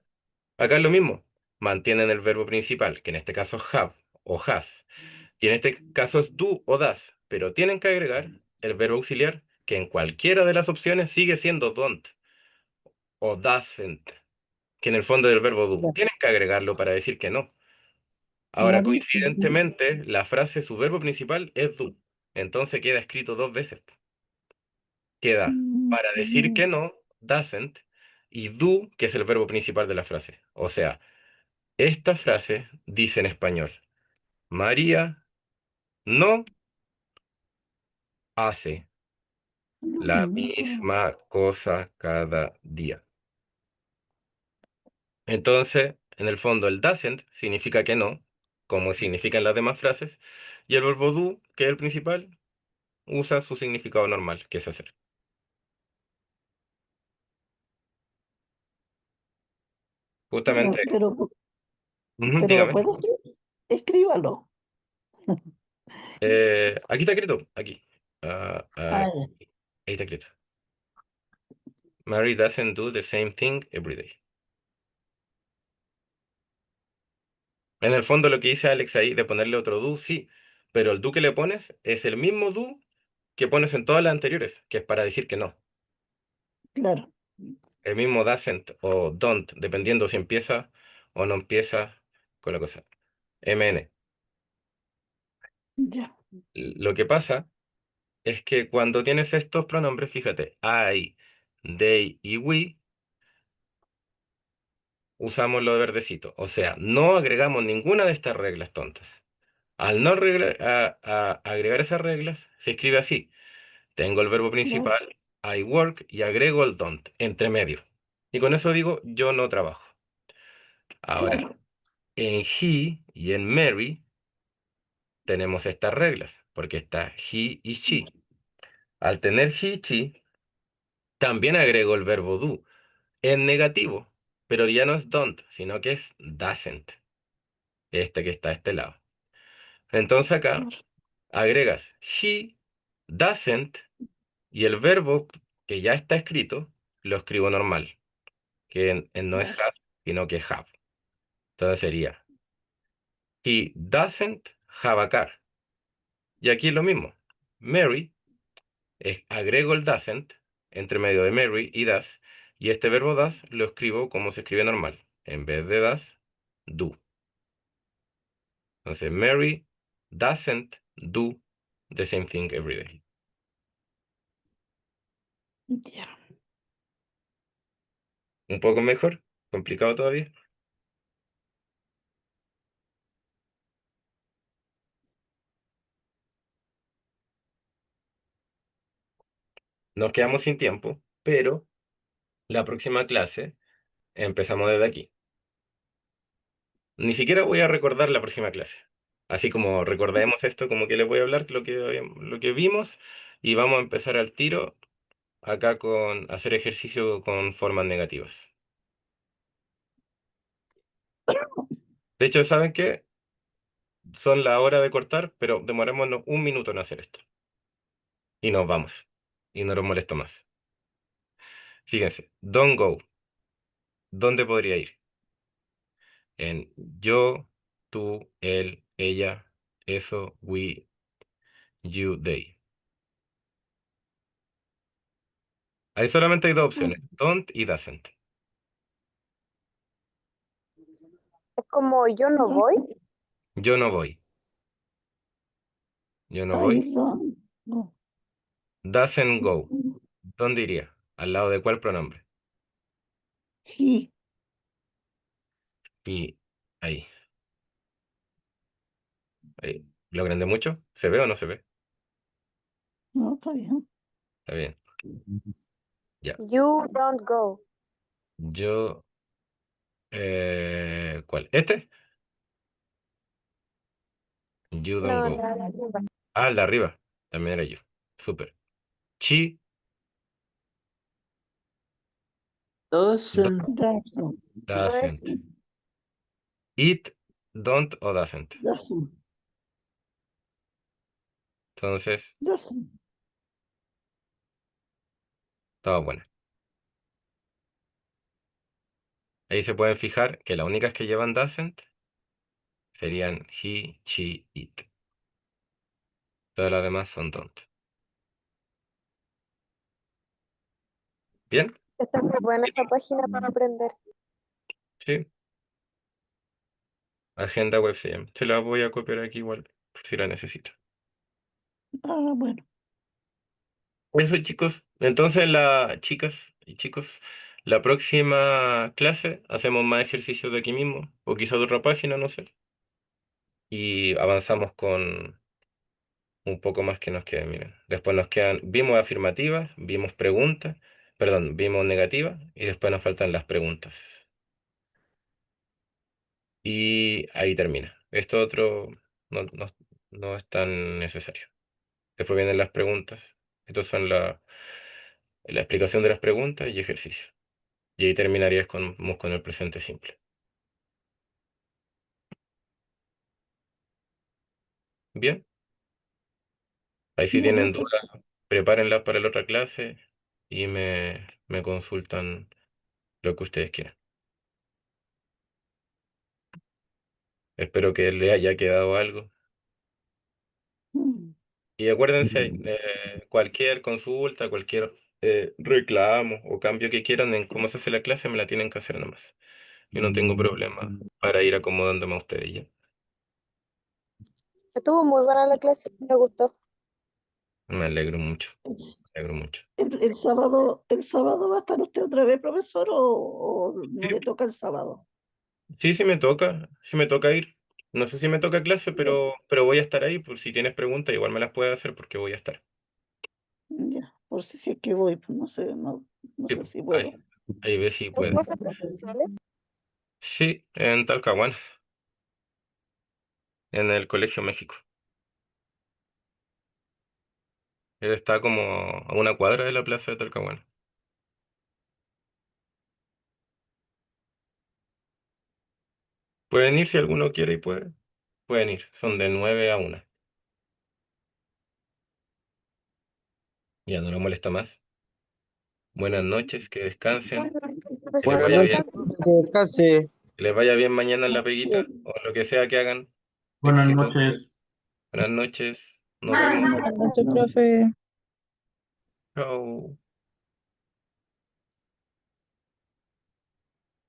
Acá es lo mismo. Mantienen el verbo principal, que en este caso es have o has, y en este caso es do o das, pero tienen que agregar el verbo auxiliar, que en cualquiera de las opciones sigue siendo don't o doesn't, que en el fondo del verbo do. ya, Tienen que agregarlo para decir que no. Ahora, Mary, coincidentemente, la frase, su verbo principal es do. Entonces queda escrito dos veces. Queda para decir que no, doesn't, y do, que es el verbo principal de la frase. O sea, esta frase dice en español, María no hace la misma cosa cada día. Entonces, en el fondo, el doesn't significa que no, como significa en las demás frases, y el verbo do, que es el principal, usa su significado normal, que es hacer. ya, Justamente, pero lo dígame. puedo escribir. Escríbalo. Aquí está escrito, aquí. Ah, Ahí está escrito. Mary doesn't do the same thing every day. En el fondo lo que dice Alex ahí de ponerle otro do, sí, pero el do que le pones es el mismo do que pones en todas las anteriores, que es para decir que no. claro, El mismo doesn't o don't, dependiendo si empieza o no empieza con la cosa. MN. ya, Lo que pasa es que cuando tienes estos pronombres, fíjate, I, they y we, usamos lo de verdecito. O sea, no agregamos ninguna de estas reglas tontas. Al no agregar esas reglas, se escribe así. Tengo el verbo claro, principal, I work, y agrego el don't, entre medio. Y con eso digo, yo no trabajo. Ahora, claro, en he y en Mary tenemos estas reglas, porque está he y she. Al tener he y she, también agrego el verbo do, en negativo, pero ya no es don't, sino que es doesn't, este que está a este lado. Entonces acá claro, agregas he doesn't y el verbo que ya está escrito lo escribo normal, que no es claro, has, sino que have. Entonces sería he doesn't have a car. Y aquí es lo mismo. Mary, agrego el doesn't entre medio de Mary y does, y este verbo does lo escribo como se escribe normal. En vez de does, do. Entonces, Mary doesn't do the same thing every day. ya. Un poco mejor, complicado todavía. Nos quedamos sin tiempo, pero la próxima clase empezamos desde aquí. Ni siquiera voy a recordar la próxima clase. Así como recordemos esto, como que les voy a hablar lo que vimos y vamos a empezar al tiro acá con hacer ejercicio con formas negativas. De hecho, ¿saben qué? Son la hora de cortar, pero demorémonos un minuto en hacer esto. Y nos vamos. Y no los molesto más. Fíjense, don't go. ¿Dónde podría ir? En yo, tú, él, ella, eso, we, you, they. Ahí solamente hay dos opciones, don't y doesn't. Es como yo no voy. Yo no voy. Yo no Ay, voy. no, no. Doesn't go. ¿Dónde iría? ¿Al lado de cuál pronombre? He, Y ahí. Ahí. ¿Lo agrandé mucho? ¿Se ve o no se ve? No, está bien. Está bien. Ya. You don't go. Yo, ¿cuál? ¿Este? You don't No, go. la de arriba. Ah, el de arriba. También era yo. Súper. She Doesn't. Doesn't. No es doesn't. It don't o doesn't. Doesn't. Entonces, Doesn't. estaba buena. Ahí se pueden fijar que las únicas que llevan doesn't serían he, she, it. Todas las demás son don't. ¿Bien? Está muy buena esa página para aprender. Sí. Agenda web se llama. Se la voy a copiar aquí igual, por si la necesito. Ah, bueno. Eso, chicos. Entonces, chicas y chicos, la próxima clase hacemos más ejercicios de aquí mismo, o quizá de otra página, no sé. Y avanzamos con un poco más que nos quede, miren. Después nos quedan, vimos afirmativas, vimos preguntas, perdón, vimos negativas, y después nos faltan las preguntas. Y ahí termina. Esto otro no es tan necesario. Después vienen las preguntas. Estas son la explicación de las preguntas y ejercicio. Y ahí terminarías con el presente simple. Bien, ahí si Ya, tienen dudas, pues. prepárenlas para la otra clase y me consultan lo que ustedes quieran. Espero que les haya quedado algo. Mm, Y acuérdense, cualquier consulta, cualquier reclamo o cambio que quieran en cómo se hace la clase, me la tienen que hacer nomás. Yo no tengo problema para ir acomodándome a ustedes ya. Estuvo muy buena la clase, me gustó. Me alegro mucho, me alegro mucho. el sábado va a estar usted otra vez, profesor, o no Sí, le toca el sábado. sí me toca ir. No sé si me toca clase, Ya, pero voy a estar ahí, por si tienes preguntas, igual me las puedes hacer porque voy a estar. ya, por si es que voy, pues no sé, no Sí, sé si ahí, puedo. ahí ves si ¿Son puedes. clases presenciales? Sí, en Talcahuano, en el Colegio México. Él está como a una cuadra de la plaza de Talcahuano. Pueden ir si alguno quiere y puede. Pueden ir, son de 9 a 1. Ya no lo molesta más. Buenas noches, que descansen, que les Profesor, Buenas vaya noches, bien, descansa. que descanse. que les vaya bien mañana en la peguita o lo que sea que hagan. Buenas Éxito. noches. Buenas noches, nos vemos. Buenas noches, profe. Chao.